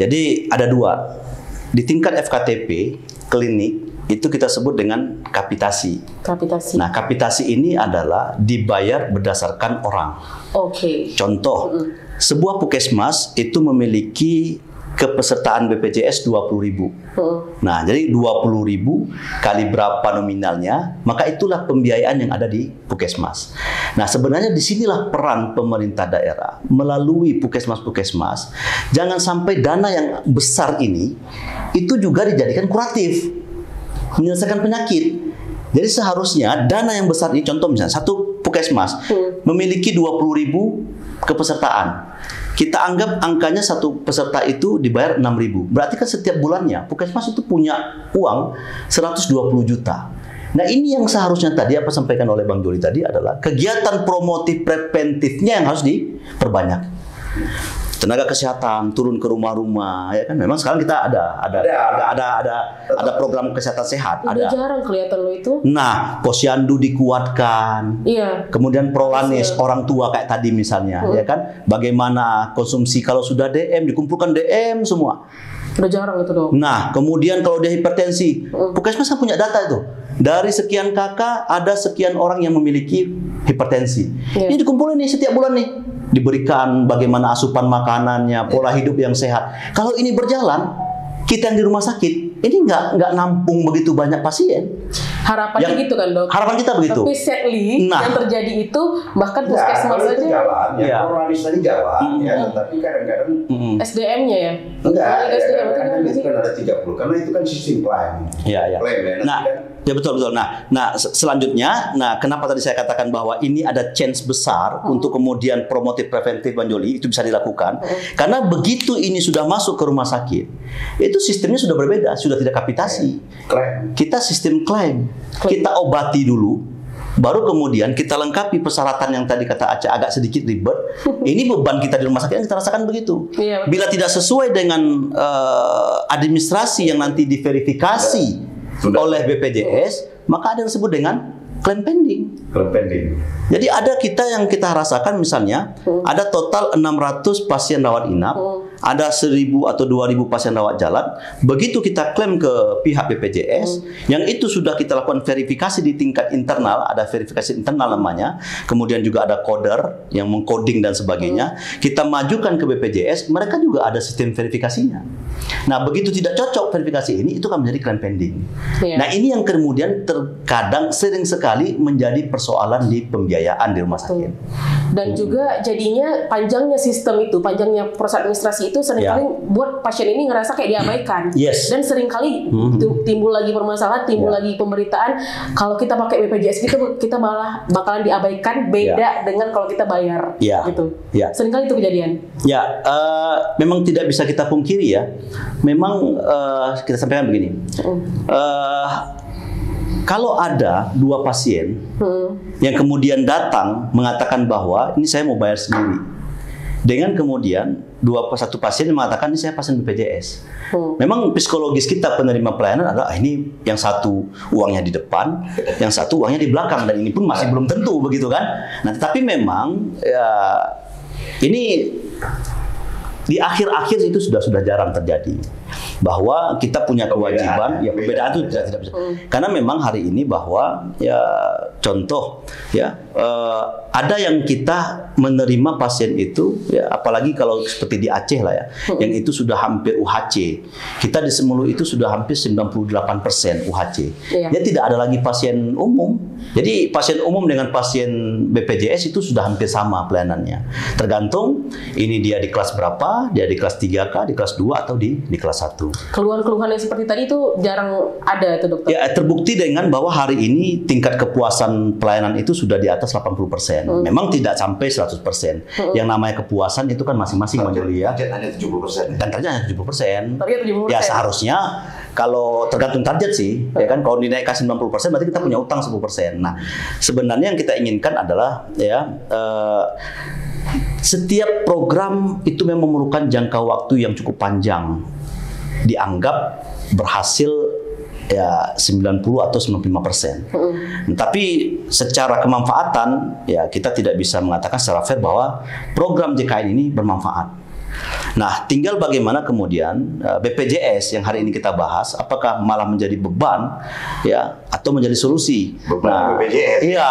Jadi ada dua. Di tingkat FKTP klinik itu kita sebut dengan kapitasi. Kapitasi. Nah, kapitasi ini adalah dibayar berdasarkan orang. Oke. Contoh, sebuah puskesmas itu memiliki kepesertaan BPJS 20.000. Nah, jadi 20.000 kali berapa nominalnya, maka itulah pembiayaan yang ada di puskesmas. Nah, sebenarnya disinilah peran pemerintah daerah melalui puskesmas-puskesmas. Jangan sampai dana yang besar ini itu juga dijadikan kuratif, menyelesaikan penyakit. Jadi seharusnya dana yang besar ini, contoh misalnya satu puskesmas memiliki 20.000 kepesertaan. Kita anggap angkanya satu peserta itu dibayar 6.000. Berarti kan setiap bulannya puskesmas itu punya uang 120 juta. Nah, ini yang seharusnya tadi apa sampaikan oleh Bang Joli tadi adalah kegiatan promotif preventifnya yang harus diperbanyak. Tenaga kesehatan turun ke rumah-rumah, ya kan? Memang sekarang kita ada program kesehatan sehat. Udah jarang kelihatan lo itu. Nah, posyandu dikuatkan. Iya. Kemudian prolanis orang tua kayak tadi misalnya, ya kan? Bagaimana konsumsi kalau sudah DM dikumpulkan DM semua. Udah jarang itu dong. Nah, kemudian kalau dia hipertensi, puskesmas kan punya data itu. Dari sekian kakak ada sekian orang yang memiliki hipertensi. Ini dikumpulin nih setiap bulan nih. Diberikan bagaimana asupan makanannya, pola hidup yang sehat. Kalau ini berjalan, kita yang di rumah sakit ini nggak nampung begitu banyak pasien. Harapannya gitu kan dok? Harapan kita begitu. Tapi sadly yang terjadi itu bahkan puskesmas saja jalan, ya. Prolanis tadi jalan, ya. Tetapi kadang-kadang SDM-nya ya? enggak, SDM itu kan ada 30, karena itu kan sistem klaim. Iya. Klaim ya. Nah, ya betul. Nah, selanjutnya, kenapa tadi saya katakan bahwa ini ada chance besar untuk kemudian promotif preventif Bang Joli itu bisa dilakukan, karena begitu ini sudah masuk ke rumah sakit, itu sistemnya sudah berbeda, sudah tidak kapitasi. Klaim. Kita sistem klaim. Kita obati dulu, baru kemudian kita lengkapi persyaratan yang tadi kata Aca agak sedikit ribet. Ini beban kita di rumah sakit yang kita rasakan begitu. Iya, bila tidak sesuai dengan administrasi yang nanti diverifikasi oleh BPJS, maka ada yang disebut dengan klaim pending. Klaim pending. Jadi ada yang kita rasakan misalnya ada total 600 pasien rawat inap, ada 1.000 atau 2.000 pasien rawat jalan. Begitu kita klaim ke pihak BPJS, yang itu sudah kita lakukan verifikasi di tingkat internal, ada verifikasi internal namanya. Kemudian juga ada coder yang mengcoding dan sebagainya. Kita majukan ke BPJS, mereka juga ada sistem verifikasinya. Nah, begitu tidak cocok verifikasi ini, itu kan menjadi klaim pending. Nah, ini yang kemudian terkadang sering sekali menjadi persoalan di pembiayaan di rumah sakit. Dan juga jadinya panjangnya sistem itu, panjangnya proses administrasi itu seringkali buat pasien ini ngerasa kayak diabaikan. Yes. Dan seringkali timbul lagi permasalahan, timbul lagi pemberitaan kalau kita pakai BPJS gitu kita malah bakalan diabaikan, beda dengan kalau kita bayar gitu. Seringkali itu kejadian. Ya, memang tidak bisa kita pungkiri ya. Memang kita sampaikan begini. Kalau ada 2 pasien yang kemudian datang mengatakan bahwa ini saya mau bayar sendiri, dengan kemudian satu pasien yang mengatakan ini saya pasien BPJS. Memang psikologis kita penerima pelayanan adalah ini yang satu uangnya di depan, yang satu uangnya di belakang, dan ini pun masih belum tentu begitu kan. Nah, tetapi memang ya, ini di akhir-akhir itu sudah jarang terjadi bahwa kita punya kewajiban, ya perbedaan itu tidak bisa. Karena memang hari ini bahwa ya contoh ya ada yang kita menerima pasien itu ya, apalagi kalau seperti di Aceh lah ya, yang itu sudah hampir UHC. Kita di Semulu itu sudah hampir 98% UHC. Ya tidak ada lagi pasien umum. Jadi pasien umum dengan pasien BPJS itu sudah hampir sama pelayanannya. Tergantung ini dia di kelas berapa, dia di kelas 3K, di kelas 2 atau di kelas 1. Keluhan-keluhan yang seperti tadi itu jarang ada itu dokter? Ya, terbukti dengan bahwa hari ini tingkat kepuasan pelayanan itu sudah di atas 80%. Memang tidak sampai 100%. Yang namanya kepuasan itu kan masing-masing menjadi ya. Target hanya 70%. Dan target hanya 70%. Target 70%. Ya seharusnya kalau tergantung target sih, ya kan kalau dinaikkan 90% berarti kita punya utang 10%. Nah, sebenarnya yang kita inginkan adalah ya setiap program itu memang memerlukan jangka waktu yang cukup panjang. Dianggap berhasil ya 90 atau 95%. Tapi secara kemanfaatan ya kita tidak bisa mengatakan secara fair bahwa program JKN ini bermanfaat. Nah, tinggal bagaimana kemudian BPJS yang hari ini kita bahas, apakah malah menjadi beban ya atau menjadi solusi? Beban BPJS. Iya,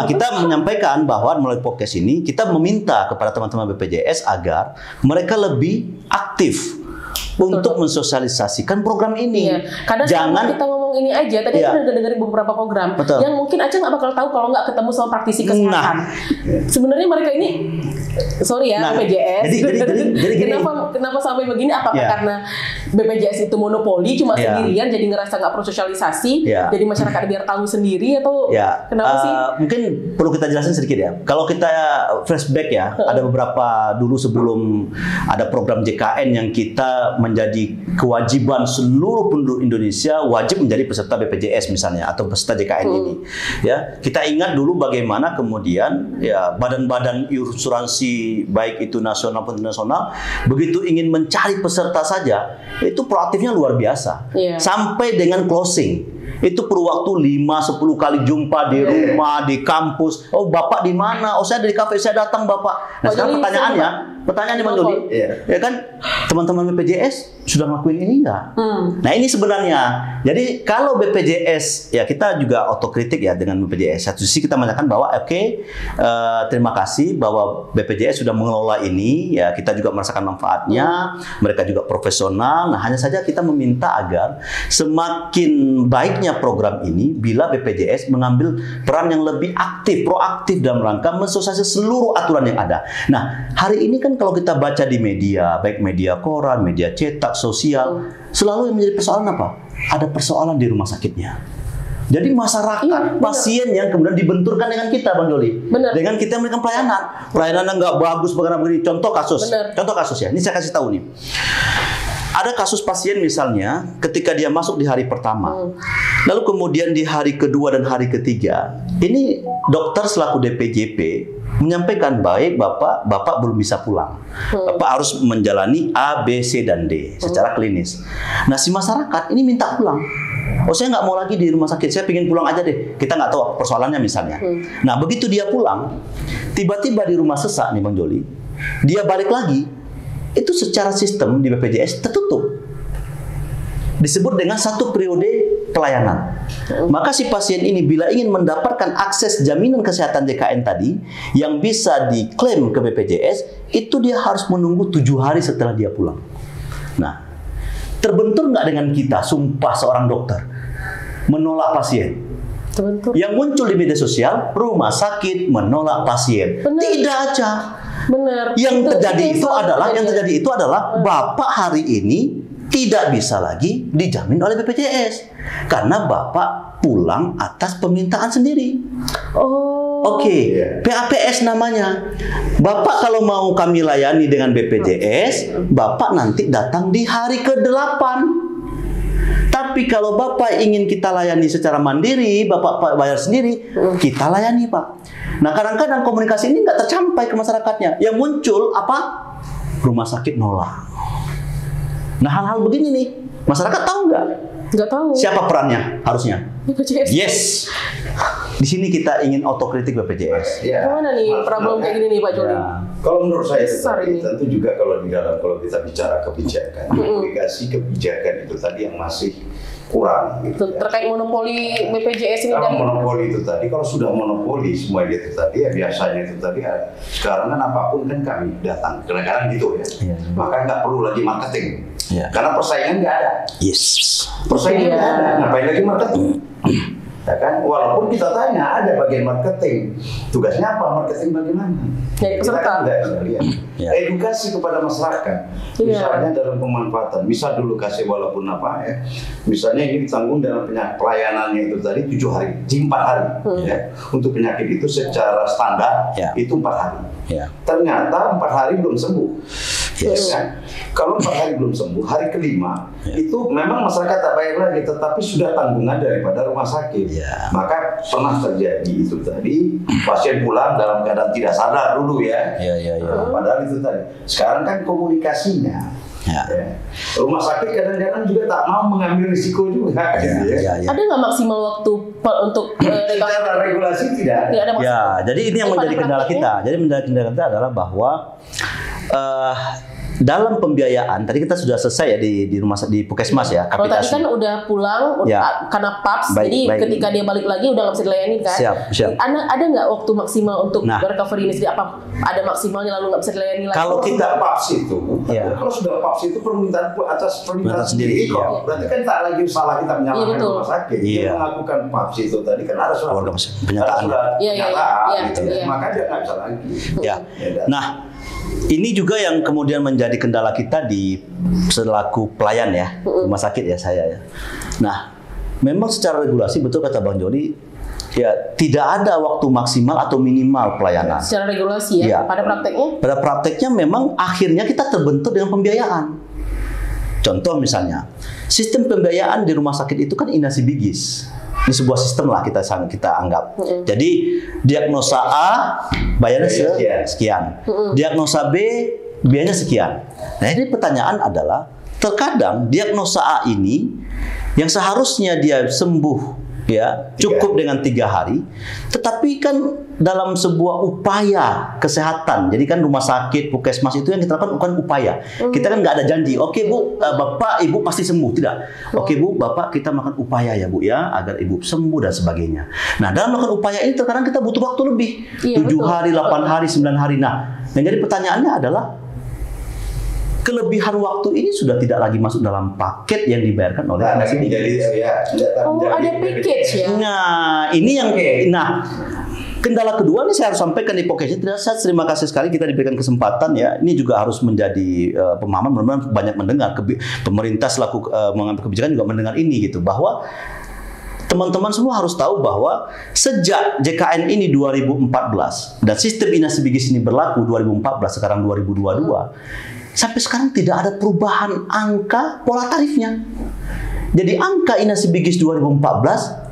kita menyampaikan bahwa melalui podcast ini kita meminta kepada teman-teman BPJS agar mereka lebih aktif untuk mensosialisasikan program ini. Iya. Karena jangan kita ngomong ini aja, tadi kita udah dengerin beberapa program yang mungkin Aceh nggak bakal tahu kalau nggak ketemu sama praktisi kesehatan. Sebenarnya mereka ini, sorry ya, BPJS. Jadi kenapa sampai begini? Apakah karena BPJS itu monopoli, cuma sendirian, jadi ngerasa nggak bersosialisasi, jadi masyarakat biar tahu sendiri atau kenapa sih? Mungkin perlu kita jelasin sedikit ya. Kalau kita flashback ya, ada beberapa dulu sebelum ada program JKN yang kita menjadi kewajiban seluruh penduduk Indonesia wajib menjadi peserta BPJS misalnya atau peserta JKN ini. Ya, kita ingat dulu bagaimana kemudian ya badan-badan asuransi baik itu nasional maupun internasional begitu ingin mencari peserta saja itu proaktifnya luar biasa. Sampai dengan closing. Itu perlu waktu 5-10 kali jumpa di rumah, di kampus. Oh, Bapak di mana? Oh, saya dari kafe, saya datang, Bapak. Nah, sekarang pertanyaannya Bang Dodi, ya kan teman-teman BPJS sudah ngelakuin ini enggak? Nah, ini sebenarnya. Jadi kalau BPJS ya kita juga otokritik ya dengan BPJS. Satu sisi kita mengatakan bahwa terima kasih bahwa BPJS sudah mengelola ini, ya kita juga merasakan manfaatnya. Mereka juga profesional. Nah, hanya saja kita meminta agar semakin baiknya program ini bila BPJS mengambil peran yang lebih aktif, proaktif dalam rangka mensosialisasi seluruh aturan yang ada. Nah, hari ini kan kalau kita baca di media, baik media koran, media cetak, sosial, selalu yang menjadi persoalan apa? Ada persoalan di rumah sakitnya. Jadi masyarakat, pasien yang kemudian dibenturkan dengan kita, Bang Joli. Dengan kita memberikan pelayanan yang nggak bagus, begini. Contoh kasus ya. Ini saya kasih tahu nih. Ada kasus pasien misalnya ketika dia masuk di hari pertama, lalu kemudian di hari kedua dan hari ketiga, ini dokter selaku DPJP menyampaikan baik Bapak belum bisa pulang. Bapak harus menjalani A, B, C, dan D secara klinis. Nah, si masyarakat ini minta pulang. Oh, saya nggak mau lagi di rumah sakit, saya pengen pulang aja deh. Kita nggak tahu persoalannya misalnya. Nah, begitu dia pulang, tiba-tiba di rumah sesak nih Bang Joli, dia balik lagi. Itu secara sistem di BPJS tertutup. Disebut dengan satu periode pelayanan. Maka si pasien ini bila ingin mendapatkan akses jaminan kesehatan JKN tadi yang bisa diklaim ke BPJS, itu dia harus menunggu 7 hari setelah dia pulang. Nah, terbentur nggak dengan kita, sumpah seorang dokter, menolak pasien? Terbentur. Yang muncul di media sosial, rumah sakit menolak pasien. Tidak aja. Yang terjadi itu adalah Bapak hari ini tidak bisa lagi dijamin oleh BPJS karena Bapak pulang atas permintaan sendiri. PAPS namanya. Bapak kalau mau kami layani dengan BPJS, Bapak nanti datang di hari ke-8. Tapi Tapi kalau Bapak ingin kita layani secara mandiri, Bapak bayar sendiri, kita layani Pak. Nah kadang-kadang komunikasi ini nggak tercapai ke masyarakatnya. Yang muncul apa? Rumah sakit nolak. Nah hal-hal begini nih, masyarakat tahu nggak? Nggak tahu. Siapa perannya harusnya? BPJS. Yes. Di sini kita ingin otokritik BPJS. Ya. Gimana nih problem kayak gini nih Pak Joni? Ya. Kalau menurut saya Besar ini. tentu juga kalau kita bicara kebijakan, komunikasi kebijakan itu tadi yang masih kurang. Gitu, ya. Terkait monopoli BPJS ini Kalau dan monopoli itu tadi, kalau sudah monopoli semua itu tadi ya biasanya itu tadi ya, sekarang kan apapun kan kami datang, kadang-kadang gitu ya. Iya. Maka nggak perlu lagi marketing, Iya. karena persaingan nggak ada. Yes. Persaingan Iya. nggak ada, ngapain lagi marketing? Ya kan, walaupun kita tanya ada bagian marketing, tugasnya apa marketing bagaimana? Jadi Kita peserta. kan nggak bisa lihat. Ya. Edukasi kepada masyarakat, Iya. misalnya dalam pemanfaatan, bisa dulu kasih walaupun apa ya, misalnya ini ditanggung dalam pelayanannya itu tadi 7 hari, 4 hari, ya. Untuk penyakit itu secara standar Ya. itu 4 hari. Ya. Ternyata 4 hari belum sembuh. Yes. Ya kan? Kalau 4 hari belum sembuh, hari kelima itu memang masyarakat tak bayar lagi, tetapi sudah tanggungan daripada rumah sakit. Ya. Maka pernah terjadi itu tadi, pasien pulang dalam keadaan tidak sadar dulu ya. Ya, ya, ya. Padahal itu tadi. Sekarang kan komunikasinya. Ya. Ya. Rumah sakit kadang-kadang juga tak mau mengambil risiko juga. Gitu ya. Ya, ya. ada nggak maksimal waktu untuk Secara regulasi tidak ada. Tidak ada Ya, jadi ini yang Pada menjadi kendala prakteknya? kita. Jadi menjadi kendala kita adalah bahwa dalam pembiayaan tadi kita sudah selesai ya di puskesmas ya, Kalau tadi kapitasi. kan udah pulang Ya. karena PAPS, Baik, jadi baik. ketika dia balik lagi udah nggak bisa dilayani kan? Siap. Ada nggak waktu maksimal untuk Nah. recovery ini? Jadi apa? Ada maksimalnya lalu nggak bisa dilayani lagi? Kalau kita sudah PAPS itu, Ya. kalau sudah PAPS itu permintaan atas permintaan Permintaan sendiri, sendiri kok. ya. Berarti kan tak lagi salah kita Iya, menyalahkan betul. rumah sakit. Iya. Dia mengajukan PAPS itu tadi kan ada surat Keluarga penyataan. ada surat Iya, iya, pernyataan iya, gitu. iya. Maka dia nggak bisa lagi. Ya. Ya, Nah, ini juga yang kemudian menjadi kendala kita di selaku pelayan ya, rumah sakit ya saya ya. Nah, memang secara regulasi betul kata Bang Joni, ya tidak ada waktu maksimal atau minimal pelayanan. Secara regulasi ya, Iya. pada prakteknya? Pada prakteknya memang akhirnya kita terbentur dengan pembiayaan. Contoh misalnya, sistem pembiayaan di rumah sakit itu kan inasi bigis. Ini sebuah sistem lah kita anggap. Jadi diagnosa A bayarnya sekian. Diagnosa B biayanya sekian. Nah ini pertanyaan adalah terkadang diagnosa A ini yang seharusnya dia sembuh ya cukup dengan 3 hari, tetapi kan dalam sebuah upaya kesehatan, jadi kan rumah sakit, puskesmas itu yang kita lakukan bukan upaya. Kita kan nggak ada janji, oke Bu, Bapak, Ibu pasti sembuh, tidak. Oke Bu, Bapak, kita melakukan upaya ya Bu ya, agar Ibu sembuh dan sebagainya. Nah dalam melakukan upaya ini terkadang kita butuh waktu lebih, Iya, 7 betul. hari, 8 hari, 9 hari. Nah, yang jadi pertanyaannya adalah kelebihan waktu ini sudah tidak lagi masuk dalam paket yang dibayarkan oleh Nah, inasi lagi menjadi bigis. ya. Oh, ada package ya? Nah, ini yang nah kendala kedua nih saya harus sampaikan di podcast ini. Saya terima kasih sekali kita diberikan kesempatan ya. Ini juga harus menjadi pemahaman, mudah-mudahan banyak mendengar. Pemerintah selaku mengambil kebijakan juga mendengar ini gitu, bahwa teman-teman semua harus tahu bahwa sejak JKN ini 2014 dan sistem inasi bigis ini berlaku 2014, sekarang 2022, sampai sekarang tidak ada perubahan angka pola tarifnya. Jadi angka inasi bigis 2014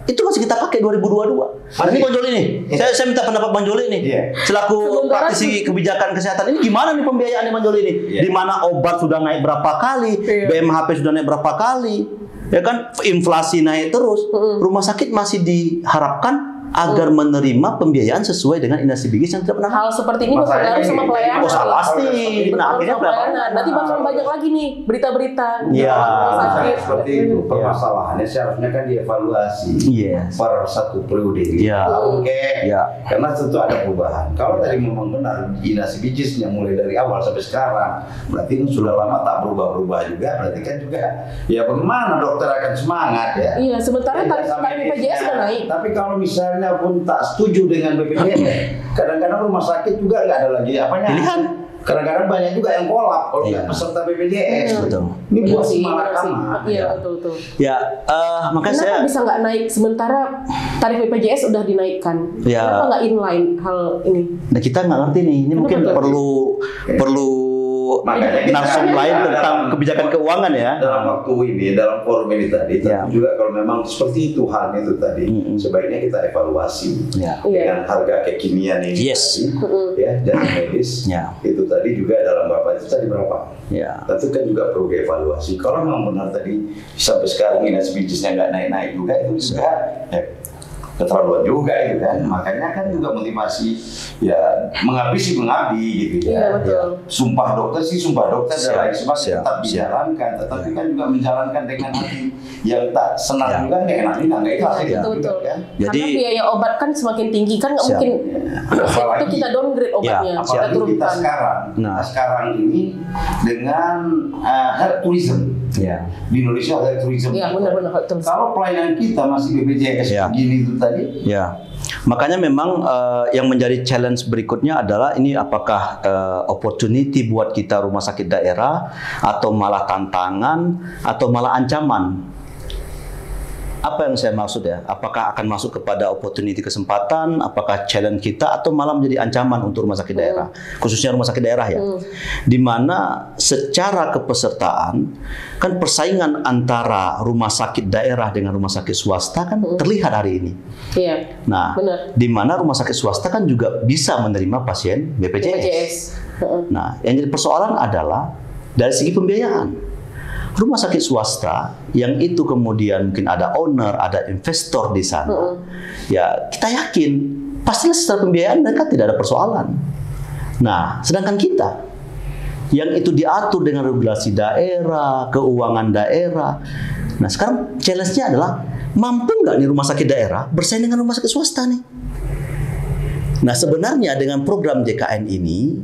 itu masih kita pakai 2022. Ini Bang Joli nih. Saya minta pendapat Bang Joli nih. Iya. Selaku praktisi kebijakan kesehatan ini gimana nih pembiayaannya Bang Joli ini? Iya. Di mana obat sudah naik berapa kali, Iya. BMHP sudah naik berapa kali. Ya kan, inflasi naik terus. Rumah sakit masih diharapkan agar menerima pembiayaan sesuai dengan inasi bigis yang tidak pernah. Hal seperti ini Masalahnya berpengaruh sama ini- pelayanan. Oh, salah pasti. Betul, Nah, akhirnya sama pelayanan. Nanti bakal banyak lagi nih berita-berita Iya. rumah sakit. Seperti itu. Permasalahannya seharusnya kan dievaluasi Yes. per satu periode. Iya. Oke. Iya. Karena tentu ada perubahan. Kalau tadi memang benar inasi bijisnya mulai dari awal sampai sekarang, berarti kan sudah lama tak berubah-ubah juga. Berarti kan juga ya bagaimana dokter akan semangat ya. Iya, sementara Tidak tarif sama BPJS medisnya. sudah naik. Tapi kalau misalnya pun tak setuju dengan BPJS, kadang-kadang rumah sakit juga nggak ada lagi apanya. Pilihan. Kadang-kadang banyak juga yang kolap kalau nggak Iya. peserta BPJS. Betul. Ini Iya buat sih, si benar sih. malakama. Iya, betul. Ya, makanya Kenapa saya bisa nggak naik sementara tarif BPJS udah dinaikkan? Ya. Kenapa nggak inline hal ini? Nah, kita nggak ngerti nih. Ini mungkin betul. perlu Makanya kita narsum lain tentang kebijakan keuangan ya. Dalam waktu ini, dalam forum ini tadi, tapi juga kalau memang seperti Tuhan itu tadi, sebaiknya kita evaluasi dengan harga kekinian ini, ya, dan medis itu tadi juga dalam berapa itu tadi berapa? Tentu kan juga perlu dievaluasi. Kalau memang benar tadi sampai sekarang ini SPGs-nya nggak naik-naik juga, itu juga keterlaluan juga itu kan. Makanya kan juga motivasi ya mengabdi gitu ya. Sumpah dokter dan lain sebagainya tetap dijalankan, tetapi kan juga menjalankan dengan hati yang tak senang juga, nggak enak juga, nggak ikhlas gitu kan. Jadi karena biaya obat kan semakin tinggi kan, nggak mungkin itu kita downgrade obatnya, kita turunkan. Sekarang ini dengan health tourism. Di Indonesia health tourism. Benar-benar. Kalau pelayanan kita masih BPJS begini itu tadi. Makanya memang yang menjadi challenge berikutnya adalah ini apakah opportunity buat kita rumah sakit daerah atau malah tantangan atau malah ancaman. Apa yang saya maksud ya? Apakah akan masuk kepada opportunity kesempatan, apakah challenge kita atau malah menjadi ancaman untuk rumah sakit daerah, khususnya rumah sakit daerah ya. Di mana secara kepesertaan kan persaingan antara rumah sakit daerah dengan rumah sakit swasta kan terlihat hari ini. Nah, di mana rumah sakit swasta kan juga bisa menerima pasien BPJS. Nah, yang jadi persoalan adalah dari segi pembiayaan. Rumah sakit swasta yang itu kemudian mungkin ada owner, ada investor di sana, ya kita yakin pastilah secara pembiayaan mereka tidak ada persoalan. Nah, sedangkan kita yang itu diatur dengan regulasi daerah, keuangan daerah. Nah, sekarang challenge-nya adalah mampu nggak nih rumah sakit daerah bersaing dengan rumah sakit swasta nih? Nah, sebenarnya dengan program JKN ini,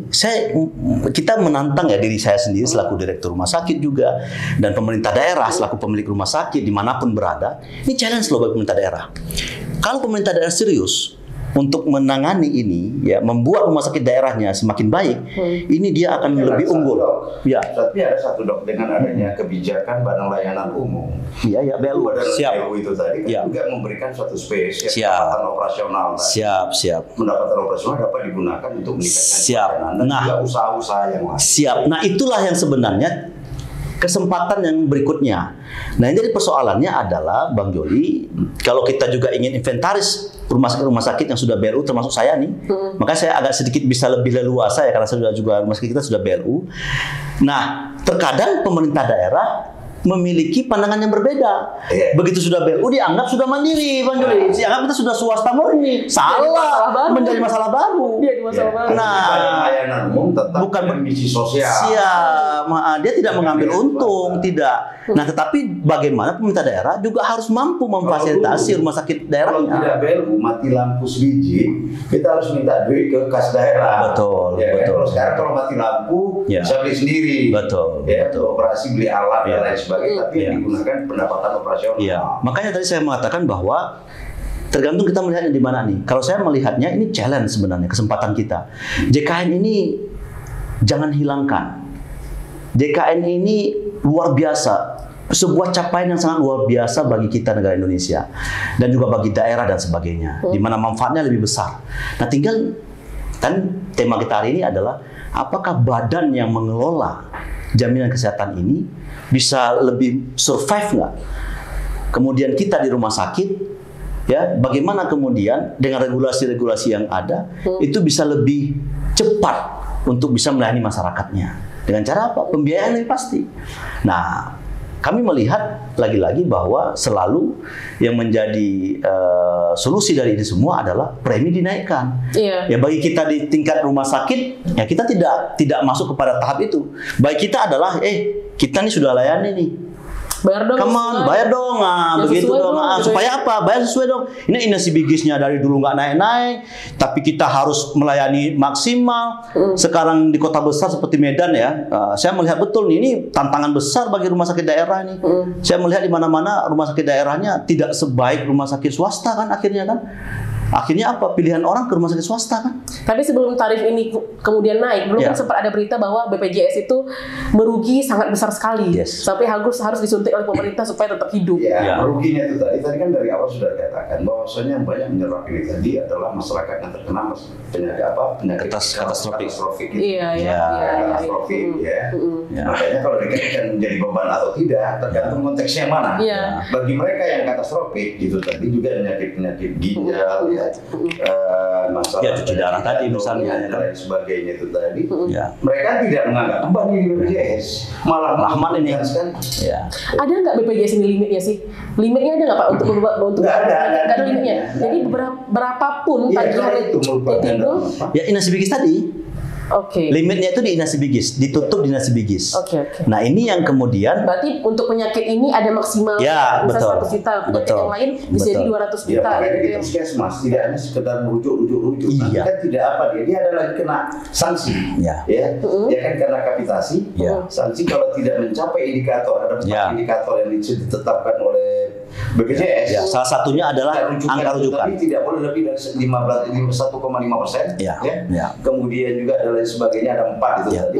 kita menantang ya diri saya sendiri selaku direktur rumah sakit juga, dan pemerintah daerah selaku pemilik rumah sakit dimanapun berada. Ini challenge loh bagi pemerintah daerah. Kalau pemerintah daerah serius untuk menangani ini, ya membuat rumah sakit daerahnya semakin baik, ini dia akan lebih unggul. Tapi ada satu dok, dengan adanya kebijakan Badan Layanan Umum, BLU. BLU itu tadi kan juga memberikan suatu space, pendapatan operasional. Pendapatan operasional dapat digunakan untuk meningkatkan pelayanan dan juga usaha-usaha yang lain. Nah, itulah yang sebenarnya kesempatan yang berikutnya. Nah, yang jadi persoalannya adalah Bang Joli, kalau kita juga ingin inventaris rumah sakit yang sudah BLU, termasuk saya nih, maka saya agak sedikit bisa lebih leluasa ya, karena saya juga rumah sakit kita sudah BLU. Nah, terkadang pemerintah daerah memiliki pandangan yang berbeda. Begitu sudah BLU dianggap sudah mandiri, Bang Juli. Dianggap kita sudah swasta murni. Salah, menjadi masalah baru. Nah, layanan umum tetap bukan misi sosial. Dia tidak mengambil untung, tidak. Nah, tetapi bagaimana pemerintah daerah juga harus mampu memfasilitasi rumah sakit daerahnya. Kalau tidak BLU mati lampu sebiji, kita harus minta duit ke kas daerah. Betul. Kalau sekarang kalau mati lampu bisa beli sendiri. Betul. Operasi beli alat dan lain sebagainya, tapi yang digunakan pendapatan operasional. Makanya tadi saya mengatakan bahwa tergantung kita melihatnya di mana nih. Kalau saya melihatnya ini challenge sebenarnya, kesempatan kita. JKN ini jangan hilangkan. JKN ini luar biasa, sebuah capaian yang sangat luar biasa bagi kita negara Indonesia dan juga bagi daerah dan sebagainya, di mana manfaatnya lebih besar. Nah, tinggal kan tema kita hari ini adalah apakah badan yang mengelola jaminan kesehatan ini bisa lebih survive nggak? Kemudian kita di rumah sakit, ya bagaimana kemudian dengan regulasi-regulasi yang ada itu bisa lebih cepat untuk bisa melayani masyarakatnya. Dengan cara apa? Pembiayaan yang pasti. Nah, kami melihat lagi-lagi bahwa selalu yang menjadi solusi dari ini semua adalah premi dinaikkan. Ya bagi kita di tingkat rumah sakit, ya kita tidak masuk kepada tahap itu. Bagi kita adalah kita nih sudah layani nih. Bayar dong. Come on, bayar dong. Begitu dong. Supaya apa? Bayar sesuai dong. Ini SPGs-nya dari dulu nggak naik-naik, tapi kita harus melayani maksimal. Sekarang di kota besar seperti Medan ya, saya melihat betul nih, ini tantangan besar bagi rumah sakit daerah ini. Saya melihat di mana-mana rumah sakit daerahnya tidak sebaik rumah sakit swasta kan akhirnya kan. Akhirnya apa? Pilihan orang ke rumah sakit swasta kan? Tapi sebelum tarif ini kemudian naik, dulu kan sempat ada berita bahwa BPJS itu merugi sangat besar sekali, sampai harus disuntik oleh pemerintah supaya tetap hidup. Meruginya itu tadi kan dari awal sudah dikatakan bahwasanya yang banyak menyerap ini tadi adalah masyarakat yang terkena penyakit katastrofik. Makanya kalau dikaitkan menjadi beban atau tidak tergantung konteksnya mana. Bagi mereka yang katastrofik itu tadi juga penyakit ginjal, masalah cuci darah tadi misalnya dan lain sebagainya itu tadi, mereka tidak menganggap beban di BPJS, malah rahmat ini kan. Ada nggak BPJS ini limitnya sih? Limitnya ada nggak Pak untuk nggak ada limitnya? Jadi berapapun tagihan itu ya inasibigis tadi. Limitnya itu di inasibigis, ditutup di inasibigis. Nah ini yang kemudian. Berarti untuk penyakit ini ada maksimal bisa 100 juta, penyakit yang lain bisa jadi 200 juta. Itu puskesmas tidak hanya sekedar merujuk. Kan tidak apa dia ada lagi kena sanksi. Dia kan kena kapitasi. Sanksi kalau tidak mencapai indikator, ada 4 indikator yang ditetapkan oleh BPJS. Salah satunya adalah angka rujukan. Tapi tidak boleh lebih dari 1,5%. Kemudian juga ada sebagainya, ada 4 itu tadi.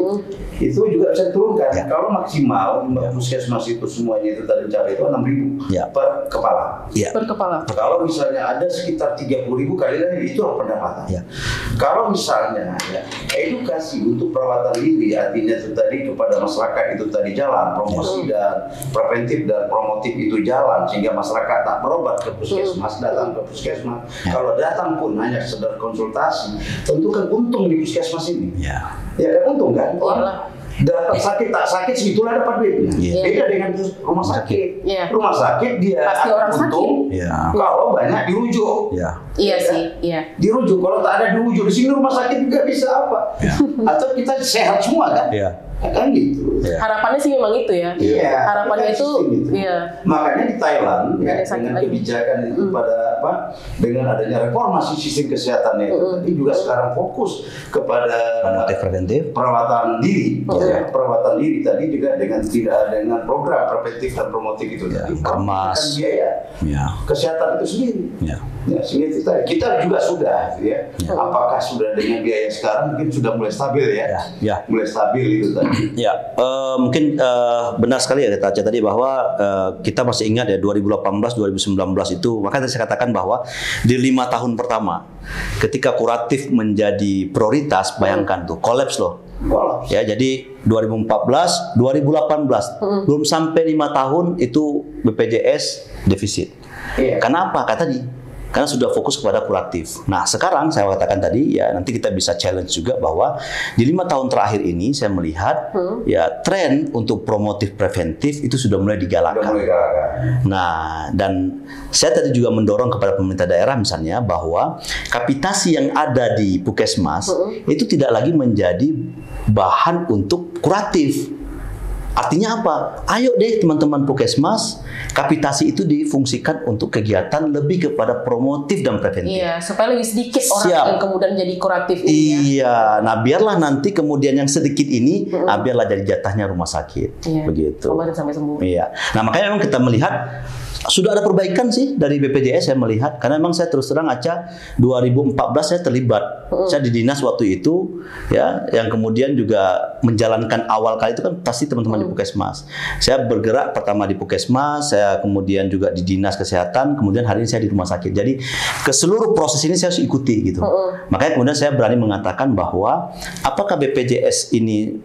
Itu juga bisa diturunkan. Kalau maksimal puskesmas itu semuanya itu tadi mencapai itu 6.000 per kepala. Per kepala. Kalau misalnya ada sekitar 30.000 kali lagi itu pendapatan. Kalau misalnya edukasi untuk perawatan diri artinya itu tadi kepada masyarakat itu tadi jalan, promosi dan preventif dan promotif itu jalan sehingga masyarakat tak berobat ke puskesmas, datang ke puskesmas. Kalau datang pun hanya sekedar konsultasi, tentu kan untung di puskesmas ini. Ya kan untung kan? Dapat sakit tak sakit segitulah dapat duitnya. Beda dengan rumah sakit. Rumah sakit dia pasti orang untung kalau banyak dirujuk. Dirujuk, kalau tak ada dirujuk di sini rumah sakit juga bisa apa? Atau kita sehat semua kan? Kan gitu. Harapannya sih memang itu ya. Harapannya itu makanya di Thailand dengan kebijakan itu pada dengan adanya reformasi sistem kesehatannya itu tadi juga sekarang fokus kepada perawatan diri. Perawatan diri tadi juga dengan program preventif dan promotif itu tadi. Kemas biaya kesehatan itu sendiri. Sehingga kita juga sudah apakah sudah dengan biaya sekarang mungkin sudah mulai stabil mulai stabil itu tadi. Mungkin benar sekali ya Taca tadi bahwa kita masih ingat ya 2018-2019 itu, makanya saya katakan bahwa di 5 tahun pertama ketika kuratif menjadi prioritas, bayangkan tuh kolaps loh. Ya, jadi 2014, 2018 belum sampai 5 tahun itu BPJS defisit. Kenapa? Kata tadi karena sudah fokus kepada kuratif. Nah, sekarang saya katakan tadi ya nanti kita bisa challenge juga bahwa di 5 tahun terakhir ini saya melihat ya tren untuk promotif preventif itu sudah mulai digalakkan. Nah, dan saya tadi juga mendorong kepada pemerintah daerah misalnya bahwa kapitasi yang ada di puskesmas itu tidak lagi menjadi bahan untuk kuratif. Artinya apa? Ayo deh teman-teman puskesmas, kapitasi itu difungsikan untuk kegiatan lebih kepada promotif dan preventif. Supaya lebih sedikit orang yang kemudian jadi kuratif ini. Nah biarlah nanti kemudian yang sedikit ini, biarlah jadi jatahnya rumah sakit. Begitu. Sampai sembuh. Nah makanya memang kita melihat sudah ada perbaikan sih dari BPJS saya melihat, karena memang saya terus terang Aca 2014 saya terlibat, saya di dinas waktu itu ya, yang kemudian juga menjalankan awal kali itu kan pasti teman-teman di puskesmas. Saya bergerak pertama di puskesmas, saya kemudian juga di dinas kesehatan, kemudian hari ini saya di rumah sakit. Jadi ke seluruh proses ini saya harus ikuti gitu. Makanya kemudian saya berani mengatakan bahwa apakah BPJS ini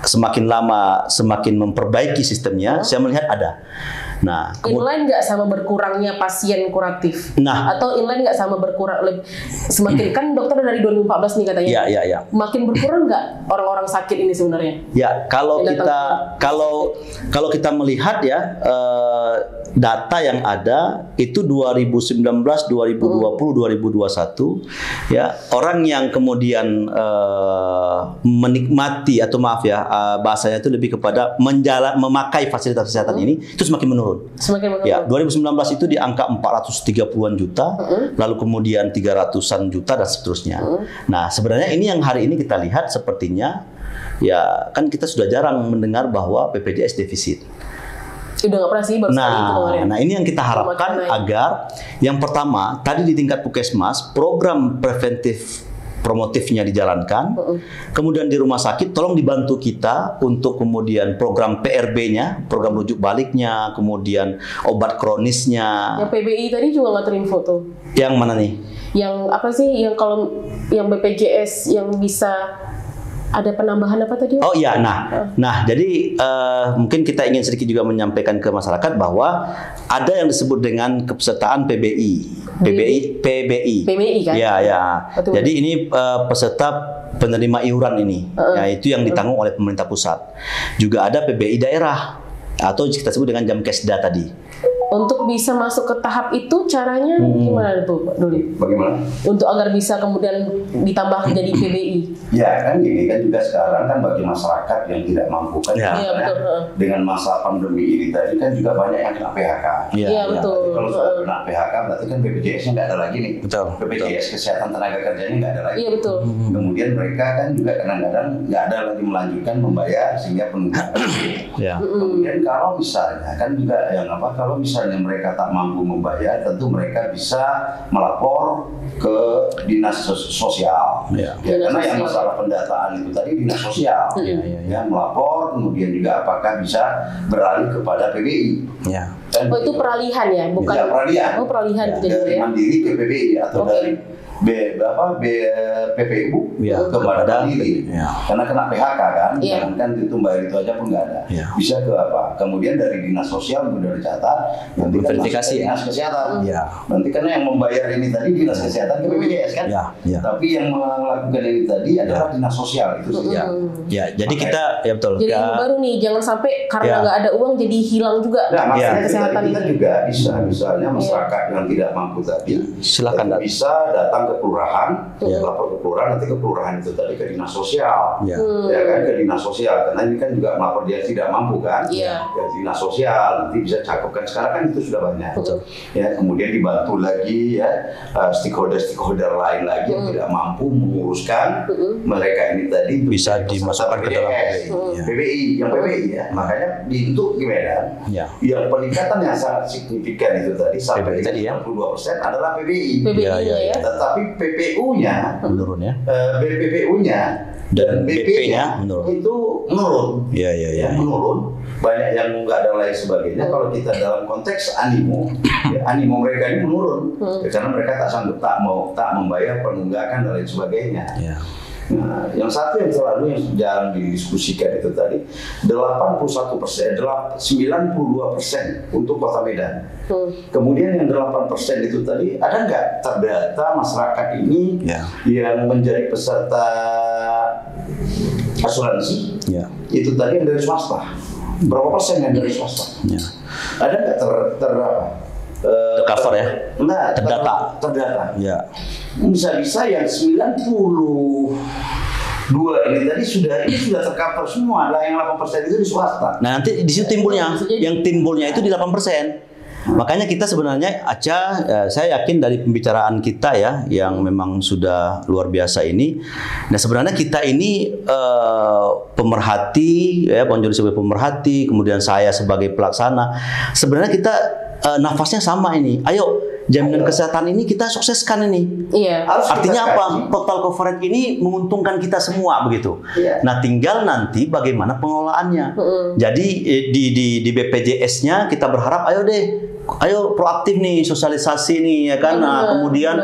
semakin lama semakin memperbaiki sistemnya, saya melihat ada. Nah, inline nggak sama berkurangnya pasien kuratif? Atau inline nggak sama berkurang semakin kan dokter dari 2014 nih katanya. Makin berkurang nggak orang-orang sakit ini sebenarnya? Kalau kita melihat ya data yang ada itu 2019, 2020, 2021 ya, orang yang kemudian menikmati atau maaf ya bahasanya itu lebih kepada memakai fasilitas kesehatan ini itu semakin menurun. Ya, 2019 itu di angka 430-an juta, lalu kemudian 300-an juta dan seterusnya. Nah, sebenarnya ini yang hari ini kita lihat sepertinya ya kan kita sudah jarang mendengar bahwa BPJS defisit. Udah nggak pernah sih, baru sekali itu kemarin. Nah ini yang kita harapkan agar yang pertama tadi di tingkat puskesmas program preventif promotifnya dijalankan, kemudian di rumah sakit tolong dibantu kita untuk kemudian program PRB-nya, program rujuk baliknya, kemudian obat kronisnya. Yang PBI tadi juga nggak terinfo tuh. Yang mana nih? Yang apa sih? Yang kalau yang BPJS yang bisa ada penambahan apa tadi? Oh iya, nah jadi mungkin kita ingin sedikit juga menyampaikan ke masyarakat bahwa ada yang disebut dengan kepesertaan PBI kan? Ya. Betul. Jadi ini peserta penerima iuran ini, yaitu yang ditanggung oleh pemerintah pusat. Juga ada PBI daerah atau kita sebut dengan Jamkesda tadi. Untuk bisa masuk ke tahap itu caranya gimana tuh, Pak Duli? Bagaimana? Untuk agar bisa kemudian ditambah jadi PBI. Ya kan gini kan juga sekarang kan bagi masyarakat yang tidak mampu kan Iya, betul. dengan masa pandemi ini tadi kan juga banyak yang kena PHK. Iya, betul. Kalau sudah kena PHK berarti kan BPJS-nya nggak ada lagi nih. Betul, BPJS Kesehatan Tenaga Kerjanya nggak ada lagi. Iya, betul. Kemudian mereka kan juga kadang-kadang nggak ada lagi melanjutkan membayar sehingga penundaan. Ya. Kemudian kalau misalnya kan juga yang apa kalau misalnya mereka tak mampu membayar, tentu mereka bisa melapor ke dinas sosial. Ya. Karena yang masalah pendataan itu tadi dinas sosial. Ya, melapor, kemudian juga apakah bisa beralih kepada PBI. Ya. Dan Oh itu peralihan ya, bukan? Ya, peralihan. Oh peralihan Ya, jadi dari ya. Mandiri ke PBI atau dari PPU kepada Mandiri. Ya. Karena kena PHK kan, Iya. jangan kan itu bayar itu aja pun nggak ada. Ya. Bisa ke apa? Kemudian dari dinas sosial sudah dicatat, nanti kan Verifikasi, masuk ke dinas ya. kesehatan. Ya. Nanti kan yang membayar ini tadi dinas kesehatan ke BPJS kan. Ya. Tapi yang melakukan ini tadi adalah dinas sosial itu sih. Ya, jadi kita ya betul. Jadi yang baru nih, jangan sampai karena nggak ada uang jadi hilang juga Nah, makanya kesehatan kita ini. juga bisa misalnya masyarakat yang tidak mampu tadi Silakan datang. bisa datang ke kelurahan, Ya. lapor ke kelurahan, nanti ke kelurahan itu tadi ke dinas sosial, Ya. ya kan ke dinas sosial karena ini kan juga melapor dia tidak mampu kan, Iya. ke dinas sosial nanti bisa cakupkan sekarang kan itu sudah banyak, ya kemudian dibantu lagi ya stakeholder lain lagi yang tidak mampu menguruskan mereka ini tadi Bisa dimasukkan ke dalam PBI, yang PBI ya, makanya untuk di Medan Ya. yang peningkatan yang sangat signifikan itu tadi sampai PBI tadi ya. 62% adalah PBI. PBI-nya Ya. ya. Tetapi PPU-nya, Menurun ya. BPPU-nya Dan BP-nya BP-nya menurun. itu menurun. Ya. Menurun. Banyak yang nggak ada lain sebagainya. Kalau kita dalam konteks animo, ya, animo mereka ini menurun. Ya, karena mereka tak sanggup, tak membayar penunggakan dan lain sebagainya. Ya. Nah, yang satu yang selalu yang jarang didiskusikan itu tadi 81%, 92% untuk Kota Medan. Kemudian yang 8% itu tadi ada nggak terdata masyarakat ini yang menjadi peserta asuransi? Ya. Itu tadi yang dari swasta. Berapa persen yang dari swasta? Ya. Ada nggak Tercover ya? Enggak, Terdata. Ya. Bisa-bisa yang 92 ini tadi sudah tercover semua lah, yang 8% itu di swasta. Nah nanti di situ timbulnya, yang timbulnya itu di 8%. Makanya kita sebenarnya saya yakin dari pembicaraan kita ya yang memang sudah luar biasa ini. Nah sebenarnya kita ini pemerhati ya, Bang Jody sebagai pemerhati, kemudian saya sebagai pelaksana. Sebenarnya kita nafasnya sama ini. Ayo jaminan kesehatan ini kita sukseskan ini. Iya. Artinya apa? Total coverage ini menguntungkan kita semua begitu. Iya. Nah, tinggal nanti bagaimana pengelolaannya. Jadi di BPJS-nya kita berharap ayo proaktif nih sosialisasi nih ya kan. Nah, kemudian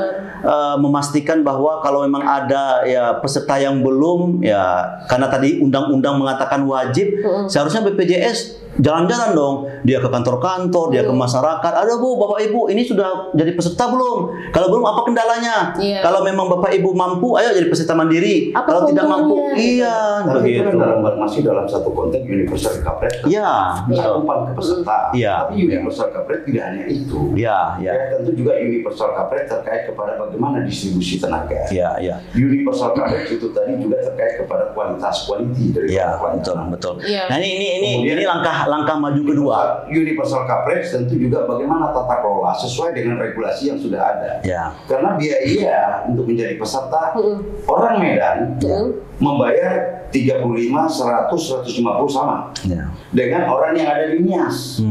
memastikan bahwa kalau memang ada ya peserta yang belum ya karena tadi undang-undang mengatakan wajib, seharusnya BPJS jalan-jalan dong, dia ke kantor-kantor, dia ke masyarakat. Ada Bu, Bapak Ibu, ini sudah jadi peserta belum? Kalau belum, apa kendalanya? Iya. Kalau memang Bapak Ibu mampu, ayo jadi peserta mandiri. Apa kalau tidak mampu, keuntungannya? Tapi itu begitu. masih dalam satu konteks universal coverage. Iya, Cakupan kepesertaan. Iya. Tapi universal coverage tidak hanya itu. Iya, iya. Ya, tentu juga universal coverage terkait kepada bagaimana distribusi tenaga. Iya, iya. Universal coverage itu tadi juga terkait kepada quality dari Iya, pelayanan. betul. Iya. Nah, ini langkah maju kedua. Universal coverage tentu juga bagaimana tata kelola sesuai dengan regulasi yang sudah ada. Ya. Karena biaya untuk menjadi peserta orang Medan membayar 35, 100, 150 sama Ya. dengan orang yang ada di Nias.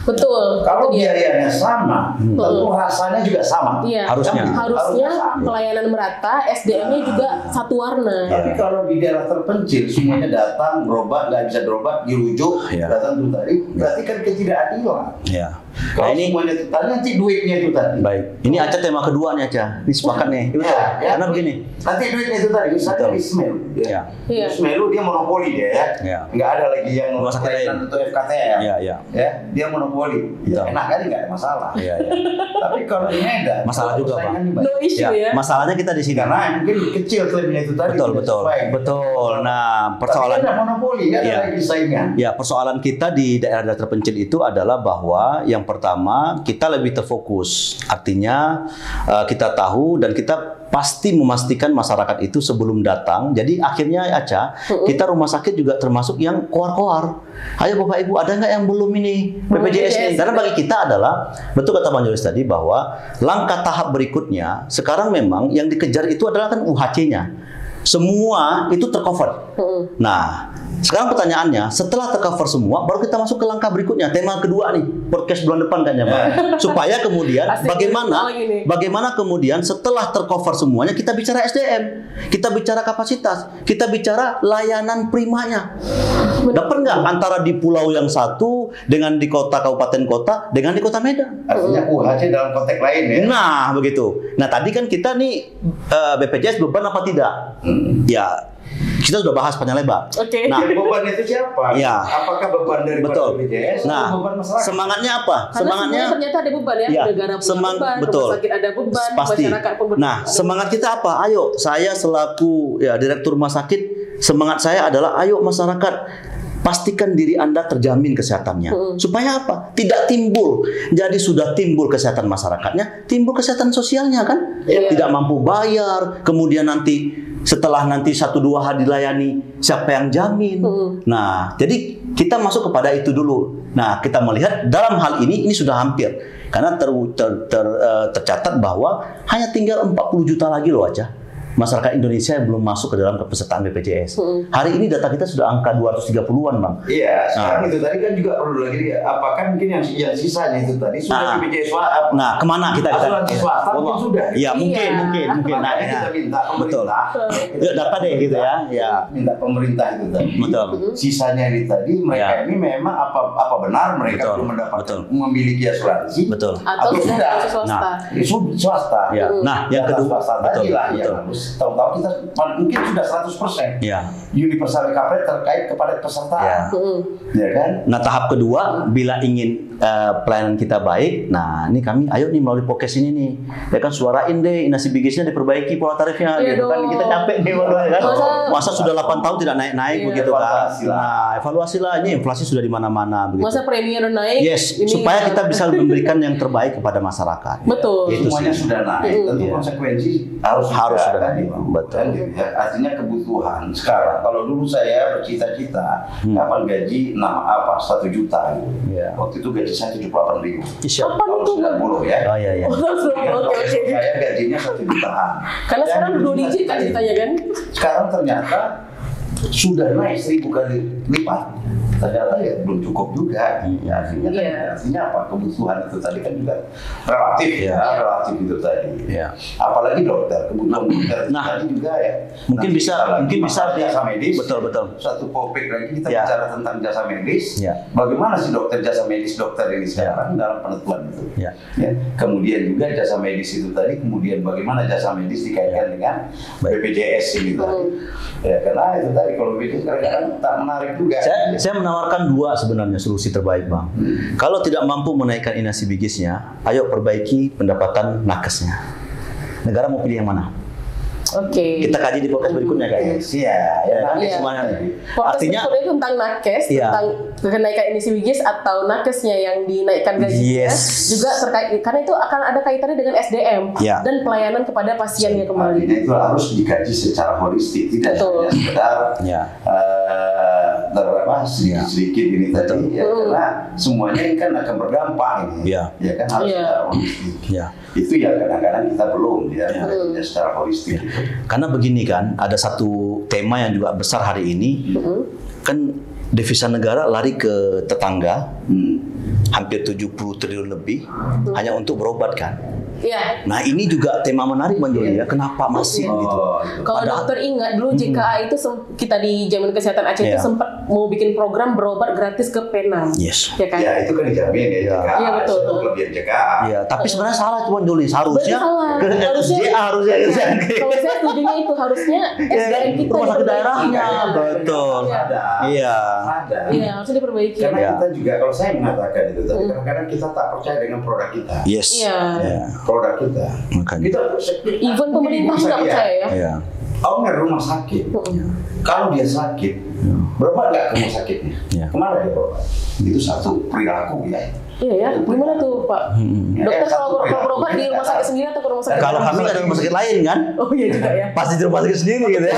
Betul. Kalau itu dia. biayanya sama, tentu rasanya juga sama. Iya. Harusnya. Harusnya sama. pelayanan merata, SDM-nya juga satu warna. Tapi kalau di daerah terpencil semuanya datang berobat, nggak bisa berobat, dirujuk, Ya. datang itu tadi, berarti kan ketidakadilan. Ya. Kalau Nah, ini semuanya itu tadi, nanti duitnya itu tadi. baik. Ini Aca tema kedua nih Aca. Ini sepakat nih. Ya, Karena begini. Nanti duitnya itu tadi, misalnya Betul. di Smelu, Ya. Iya. Smelu dia monopoli dia ya, Ya. nggak ada lagi yang Rumah sakit lain. atau FKTM, Ya, ya. dia monopoli, Betul. enak kali nggak ada masalah. Iya, iya. Tapi kalau di Medan, Masalah juga, Pak. persaingannya No banyak. issue ya. Masalahnya kita di sini. Karena mungkin kecil klaimnya itu tadi. Betul, tidak betul. sesuai. Betul. Nah, Tapi persoalan kan ada monopoli, kan Iya. ada lagi saingan. Ya, persoalan kita di daerah-daerah terpencil itu adalah bahwa yang pertama kita lebih terfokus. Artinya kita tahu dan kita pasti memastikan masyarakat itu sebelum datang. Jadi akhirnya Aca, kita rumah sakit juga termasuk yang koar-koar. Ayo Bapak Ibu, ada nggak yang belum ini BPJS ini? Karena bagi kita adalah, betul kata Bang Joris tadi, bahwa langkah tahap berikutnya sekarang memang yang dikejar itu adalah kan UHC-nya. Semua itu tercover. Nah, sekarang pertanyaannya, setelah tercover semua, baru kita masuk ke langkah berikutnya. Tema kedua nih, podcast bulan depan kan ya, Pak. Supaya kemudian Asik, bagaimana kemudian setelah tercover semuanya, kita bicara SDM, kita bicara kapasitas, kita bicara layanan primanya. Dapat nggak antara di pulau yang satu dengan di kota kabupaten kota dengan di kota Medan? Artinya UHC dalam konteks lain ya. Nah, begitu. Nah, tadi kan kita nih BPJS beban apa tidak? Ya, kita sudah bahas panjang lebar. Oke. Nah, Yang beban itu siapa? Iya. Apakah beban dari betul. BPJS Nah, atau beban masyarakat? semangatnya apa? Karena Semangatnya semuanya ternyata ada beban ya. Ya, Negara punya beban, betul. rumah sakit ada beban, Pasti. masyarakat pun Nah, semangat kita apa? Ayo, saya selaku direktur rumah sakit, semangat saya adalah ayo masyarakat pastikan diri Anda terjamin kesehatannya. Supaya apa? Tidak timbul. Jadi sudah timbul kesehatan masyarakatnya, timbul kesehatan sosialnya kan? Iya. Tidak mampu bayar, kemudian nanti setelah nanti 1-2 hari dilayani, siapa yang jamin? Nah, jadi kita masuk kepada itu dulu. Nah, kita melihat dalam hal ini sudah hampir. Karena tercatat bahwa hanya tinggal 40 juta lagi loh aja masyarakat Indonesia yang belum masuk ke dalam kepesertaan BPJS. Hari ini data kita sudah angka 230-an, Bang. Iya, sekarang itu tadi kan juga perlu lagi, apakah mungkin yang sisanya itu tadi sudah BPJS swasta? Nah, kemana kita? Asuransi swasta mungkin sudah. Iya, mungkin. Nah, Nah, kita minta betul. pemerintah. Yuk, data deh gitu ya. Ya. Minta pemerintah itu tadi. Betul. Sisanya ini tadi mereka ini memang apa benar mereka Betul. belum mendapatkan Betul. memiliki asuransi? Betul. atau sudah swasta. Swasta. Ya. Nah, yang Data kedua, swasta betul, tadi lah yang betul. harus tahu-tahu kita mungkin sudah 100% Ya. universal coverage terkait kepada peserta. Ya kan? Nah, tahap kedua, bila ingin pelayanan kita baik, nah ini kami, ayo nih melalui podcast ini nih, ya kan suarain deh, inasi bigisnya diperbaiki pola tarifnya, Iya gitu kan, dong. kita capek nih, kan? Masa sudah 8 tahun tidak naik-naik Iya. begitu kan? Evaluasi lah. Nah, evaluasi lah, ini inflasi sudah di mana-mana begitu. Masa preminya udah naik? Yes, ini supaya kita bisa memberikan yang terbaik kepada masyarakat. Betul. Itu Semuanya sih. sudah naik, tentu Iya. konsekuensi harus Sudah kan, naik, gitu. betul. Kan gitu ya. Artinya kebutuhan sekarang. Kalau dulu saya bercita-cita kapan gaji 1 juta gitu. Iya. Waktu itu gaji saya 78.000. Isya. Apa Tahun itu? 90 ya. Oh iya, iya. Oke. Saya gajinya 1 jutaan. Karena Dan sekarang 2 dulu digit kan ceritanya kan? Sekarang ternyata sudah naik 1000 kali lipat. Ternyata ya belum cukup juga. Ya, artinya, Iya. artinya apa? Kebutuhan itu tadi kan juga relatif Iya. relatif itu tadi. Iya. Apalagi dokter, kebutuhan dokter Nah, tadi juga ya. mungkin Nanti bisa- kita lagi mungkin bisa masalah jasa medis. betul. Satu topik lagi kita Ya. bicara tentang jasa medis. Ya. Bagaimana sih jasa medis dokter ini sekarang dalam penentuan itu? Ya. Ya. Kemudian juga jasa medis itu tadi, kemudian bagaimana jasa medis dikaitkan dengan Baik. BPJS ini tadi. Ya, karena itu tadi kalau BPJS kadang-kadang tak menarik juga. Saya menawarkan 2 sebenarnya solusi terbaik, Bang. Kalau tidak mampu menaikkan inasi bigisnya, ayo perbaiki pendapatan nakesnya. Negara mau pilih yang mana? Oke. Kita kaji di podcast berikutnya kayaknya. Iya, ya, Iya. Semuanya. Podcast Artinya berikutnya tentang nakes, Iya. tentang kenaikan emisi bigis atau nakesnya yang dinaikkan gajinya, Yes. juga terkait karena itu akan ada kaitannya dengan SDM Iya. dan pelayanan kepada pasiennya artinya kembali. itu harus dikaji secara holistik, tidak Betul. hanya sekedar Ya. sedikit ini tadi ya, karena semuanya ini kan akan berdampak ini, ya kan harus secara holistik. Itu ya kadang-kadang kita belum ya secara holistik. Karena begini kan, ada satu tema yang juga besar hari ini, kan devisa negara lari ke tetangga, hampir 70 triliun lebih hanya untuk berobat kan. Iya. Nah ini juga tema menarik Bang Joli ya, kenapa masih gitu? Kalau dokter ingat dulu JKA itu kita di Jaminan Kesehatan Aceh itu sempat mau bikin program berobat gratis ke Penang. Yes. Ya kan? Ya itu kan dijamin ya JKA. Iya betul. Kelebihan JKA. Ya, tapi sebenarnya salah Bang Joli, harusnya salah. ke SJA harusnya. Kalau saya setujunya itu harusnya SDM kita rumah sakit daerahnya. Betul. Iya. Iya, harusnya diperbaiki. Karena kita juga, kalau saya mengatakan itu tadi, kadang-kadang kita tak percaya dengan produk kita. Yes. Iya. Produk kita. Makanya. Kita even pemerintah nggak percaya ya. Iya. Owner rumah sakit, kalau dia sakit, berobat nggak ke rumah sakitnya? Kemana dia berobat? Itu satu perilaku ya. Iya ya, gimana tuh Pak? Dokter kalau berobat di rumah sakit sendiri atau ke rumah sakit? Kalau kami ada rumah sakit lain kan? Oh iya juga ya. Pasti di rumah sakit sendiri gitu ya.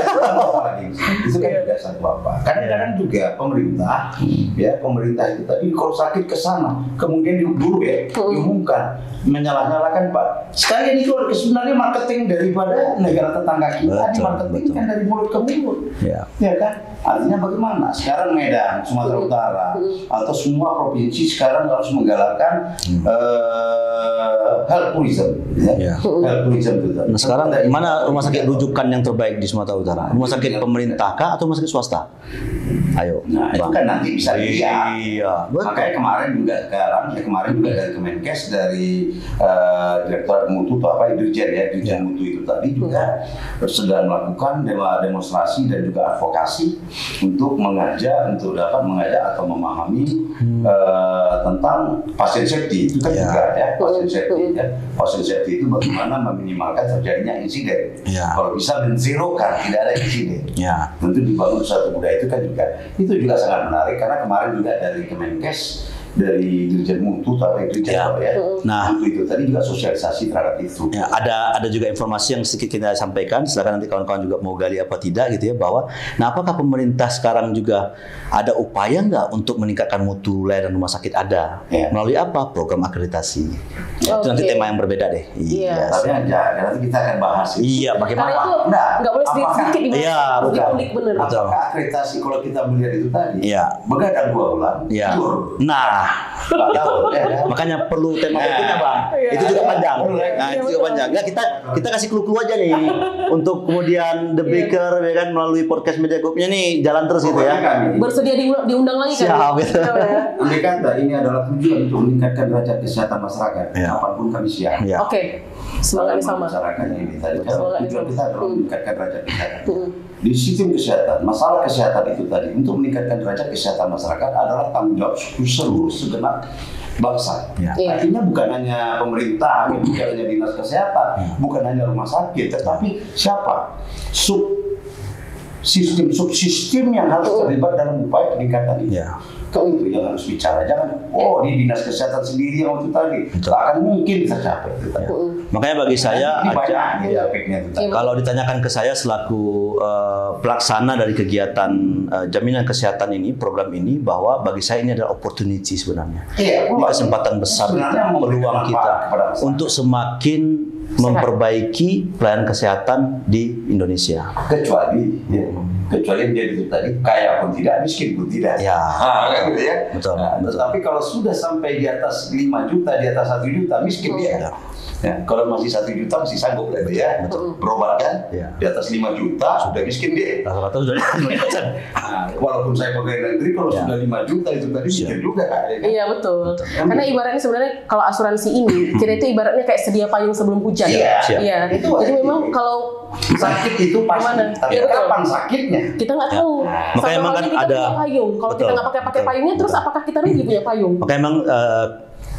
Itu kan juga satu apa. Kadang-kadang juga pemerintah, ya pemerintah itu tadi kalau sakit ke sana, kemudian dulu ya diumumkan, menyalah-nyalakan Pak. Sekalian itu sebenarnya marketing daripada negara tetangga kita, dimarketingkan dari mulut ke mulut, ya kan? Artinya bagaimana? Sekarang Medan, Sumatera Utara, atau semua provinsi sekarang harus menggalakkan health tourism, health tourism itu. Nah sekarang mana rumah sakit rujukan yang terbaik di Sumatera Utara? Rumah sakit pemerintah kah atau rumah sakit swasta? Ayo. Nah itu kan nanti bisa dilihat. Iya. Makanya kemarin juga dari Kemenkes, dari Direktorat Mutu atau apa Dirjen Mutu itu tadi juga sedang melakukan demonstrasi dan juga advokasi untuk dapat mengajak atau memahami tentang pasien safety itu kan juga ya, pasien safety ya. Pasien safety itu bagaimana meminimalkan terjadinya insiden. Kalau bisa menzerokan tidak ada insiden. Tentu dibangun suatu budaya itu kan juga sangat menarik, karena kemarin juga dari Kemenkes, dari Dirjen Mutu atau Dirjen Nah, Mutu itu tadi juga sosialisasi terhadap itu. Ya, ada juga informasi yang sedikit kita sampaikan, silakan nanti kawan-kawan juga mau gali apa tidak gitu ya, bahwa apakah pemerintah sekarang juga ada upaya nggak untuk meningkatkan mutu layanan rumah sakit ada melalui apa? Program akreditasi. Itu nanti tema yang berbeda deh. Tapi nanti kita akan bahas itu. Iya, bagaimana? Karena itu nggak boleh sedikit dibahas. Iya, betul. Apakah akreditasi kalau kita melihat itu tadi? Begadang 2 bulan. Nah, makanya perlu tema berikutnya Bang. Itu juga panjang. Nah, itu juga panjang. Nggak, kita kasih clue-clue aja nih untuk kemudian The Baker ya kan, melalui podcast Media Group-nya nih jalan terus gitu ya. Bersedia diundang lagi kan? Siap gitu. Andai kata ini adalah tujuan untuk meningkatkan derajat kesehatan masyarakat, kapanpun kami siap. Oke, semangatnya sama. Masyarakatnya ini tadi. Tujuan kita adalah meningkatkan derajat kesehatan. Di sistem kesehatan, masalah kesehatan itu tadi untuk meningkatkan derajat kesehatan masyarakat adalah tanggung jawab seluruh segenap bangsa. Artinya bukan hanya pemerintah, bukan hanya dinas kesehatan, bukan hanya rumah sakit, tetapi siapa? Subsistem yang harus terlibat dalam upaya peningkatan ini. Itu yang harus bicara, jangan di dinas kesehatan sendiri yang itu tadi tak akan mungkin tercapai. Makanya bagi saya kalau ditanyakan ke saya selaku pelaksana dari kegiatan jaminan kesehatan ini, program ini, bahwa bagi saya ini adalah opportunity sebenarnya. Ini kesempatan besar, peluang kita untuk semakin memperbaiki pelayanan kesehatan di Indonesia. Kecuali menjadi itu tadi, kaya pun tidak, miskin pun tidak. Gitu ya. Betul. Tetapi kalau sudah sampai di atas 5 juta, di atas 1 juta, miskin dia. Kalau masih 1 juta masih sanggup berarti ya. Berobat kan? Di atas 5 juta sudah miskin dia. Rata-rata sudah. Walaupun saya pegawai negeri, kalau sudah 5 juta itu tadi miskin juga. Iya betul. Karena ibaratnya sebenarnya kalau asuransi ini, kita itu ibaratnya kayak sedia payung sebelum hujan. Iya. Jadi memang kalau sakit itu pasti. Tapi kapan sakitnya? Kita nggak tahu. Makanya emang kan ada payung. Kalau kita nggak pakai payungnya, terus apakah kita rugi punya payung? Makanya emang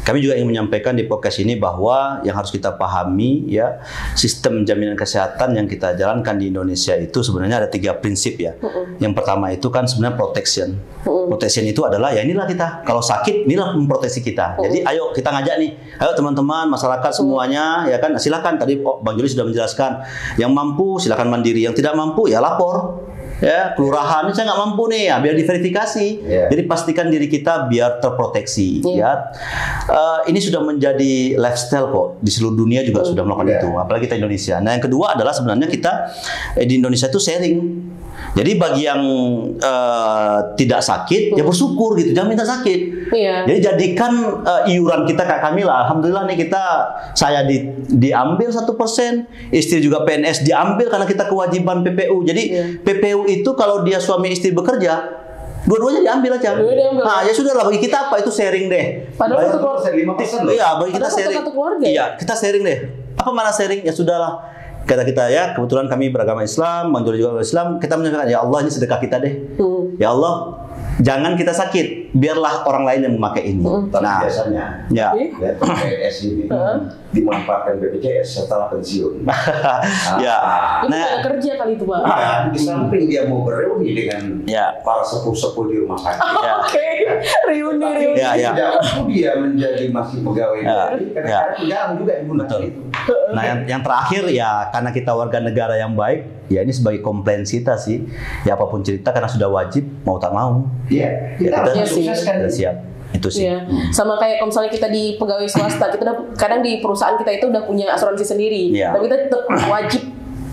kami juga ingin menyampaikan di podcast ini bahwa yang harus kita pahami ya, sistem jaminan kesehatan yang kita jalankan di Indonesia itu sebenarnya ada 3 prinsip ya. Yang pertama itu kan sebenarnya protection. Protection itu adalah ya inilah kita kalau sakit inilah memproteksi kita. Jadi ayo kita ngajak nih, ayo teman-teman masyarakat semuanya ya kan, silakan tadi Bang Joli sudah menjelaskan, yang mampu silakan mandiri, yang tidak mampu ya lapor. Ya, kelurahan saya nggak mampu nih, ya biar diverifikasi. Jadi pastikan diri kita biar terproteksi. Ya, ini sudah menjadi lifestyle kok di seluruh dunia juga sudah melakukan itu, apalagi kita Indonesia. Nah, yang kedua adalah sebenarnya kita di Indonesia itu sharing. Jadi bagi yang tidak sakit, ya bersyukur gitu, jangan minta sakit. Jadi jadikan iuran kita Kak Kamila, alhamdulillah nih saya diambil 1%, istri juga PNS diambil karena kita kewajiban PPU. Jadi PPU itu kalau dia suami istri bekerja, dua-duanya diambil aja. Nah, ya sudah lah, bagi kita apa itu sharing deh. Padahal satu keluarga 5% loh. Iya, bagi kita sharing. Iya, kita sharing deh. Apa mana sharing? Ya sudahlah. Kata kita ya, kebetulan kami beragama Islam, Bang Juli juga Islam, kita menyampaikan, ya Allah ini sedekah kita deh. Ya Allah, jangan kita sakit, biarlah orang lain yang memakai ini. Tapi biasanya, PNS ini dimanfaatkan BPJS setelah pensiun. Nah, kerja kali itu, Pak. Di samping dia mau bereuni dengan para sepuh-sepuh di rumah sakit. Reuni. Dia menjadi masih pegawai. Kadang-kadang jarang juga digunakan itu. Nah, yang terakhir ya, karena kita warga negara yang baik, ya ini sebagai komplain kita sih. Ya apapun cerita karena sudah wajib mau tak mau. Kita harus sukseskan. Siap. Itu sih. Sama kayak kalau misalnya kita di pegawai swasta, kita kadang di perusahaan kita itu udah punya asuransi sendiri. Tapi kita tetap wajib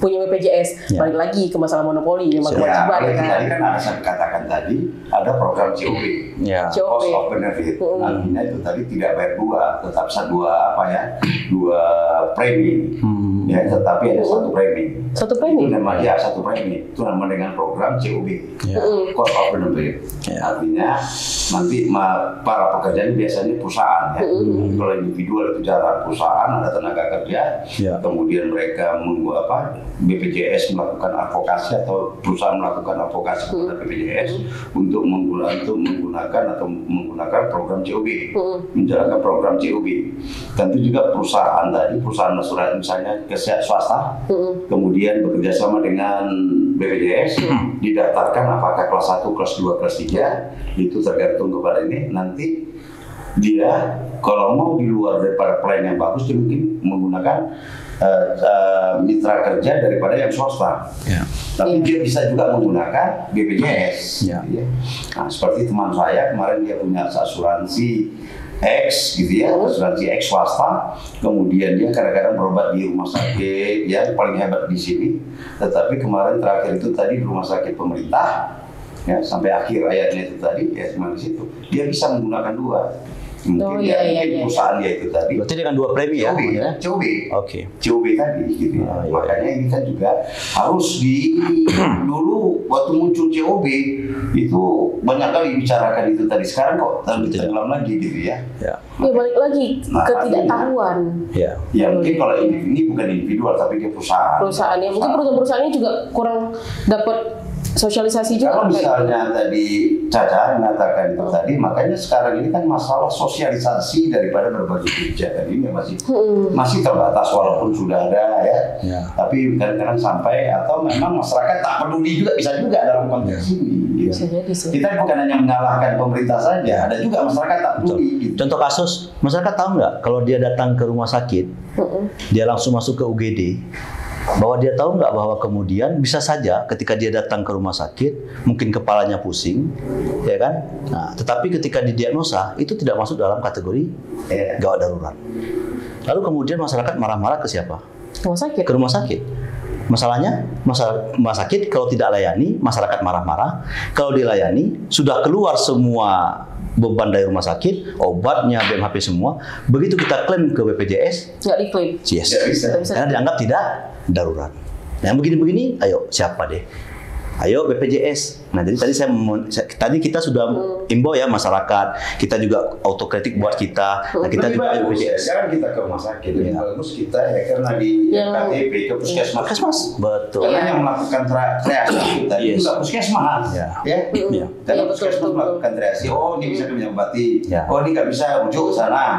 punya BPJS. Balik lagi ke masalah monopoli, memang kewajiban. Tadi kan saya katakan tadi ada program COB, cost of benefit. Artinya itu tadi tidak bayar tetap dua premi. Tetapi ada satu premi. Satu premi? Satu premi. Itu namanya dengan program COB, cost of benefit. Artinya nanti para pekerja ini biasanya perusahaan ya. Kalau individual itu jarang, perusahaan ada tenaga kerja, kemudian mereka BPJS melakukan advokasi atau perusahaan melakukan advokasi kepada BPJS untuk menggunakan program COB, menjalankan program COB. Tentu juga perusahaan asuransi misalnya swasta, kemudian bekerja sama dengan BPJS, didaftarkan apakah kelas 1, kelas 2, kelas 3, itu tergantung kepada ini. Nanti dia kalau mau di luar daripada plan yang bagus, dia mungkin menggunakan mitra kerja daripada yang swasta. Tapi dia bisa juga menggunakan BPJS. Nah, seperti teman saya kemarin, dia punya asuransi X gitu ya, asuransi X swasta, kemudian dia kadang-kadang berobat di rumah sakit, ya paling hebat di sini. Tetapi kemarin terakhir itu tadi di rumah sakit pemerintah, ya sampai akhir ayatnya itu tadi, ya cuma di situ dia bisa menggunakan dua. Mungkin perusahaan dia itu tadi. Berarti dengan dua premi ya? COB. COB tadi gitu ya. Makanya ini kan juga harus dulu waktu muncul COB itu banyak kali dibicarakan itu tadi. Sekarang kok tenggelam lagi gitu ya. Balik lagi ketidaktahuan. Mungkin kalau ini bukan individual tapi dia perusahaan. Perusahaan ya, mungkin perusahaan-perusahaannya juga kurang dapat sosialisasi juga. Kalau misalnya tadi Caca mengatakan itu tadi, makanya sekarang ini kan masalah sosialisasi daripada berbagai kebijakan ini masih terbatas walaupun sudah ada ya. Tapi kadang-kadang sampai atau memang masyarakat tak peduli juga, bisa juga dalam konteks ini. Gitu. Kita bukan hanya menyalahkan pemerintah saja, ada juga masyarakat tak peduli. Gitu. Contoh kasus, masyarakat tahu nggak kalau dia datang ke rumah sakit, dia langsung masuk ke UGD, bahwa dia tahu nggak bahwa kemudian bisa saja ketika dia datang ke rumah sakit mungkin kepalanya pusing, ya kan? Nah, tetapi ketika didiagnosa itu tidak masuk dalam kategori gawat darurat. Lalu kemudian masyarakat marah-marah ke siapa? Rumah sakit. Ke rumah sakit. Masalahnya, rumah sakit kalau tidak layani, masyarakat marah-marah. Kalau dilayani, sudah keluar semua beban dari rumah sakit, obatnya, BMHP semua. Begitu kita klaim ke BPJS, nggak diklaim. Karena dianggap tidak darurat. Nah, begini-begini, ayo siapa deh? Ayo BPJS. Nah, jadi tadi kita sudah imbau ya masyarakat. Kita juga autokritik buat kita. Nah, kita juga BPJS. Sekarang kita ke rumah sakit. Lebih bagus kita karena di KTP ke puskesmas. Betul. Karena yang melakukan triasi kita itu juga puskesmas. Karena puskesmas melakukan triasi. Oh, ini bisa kami obati. Oh, ini nggak bisa rujuk ke sana.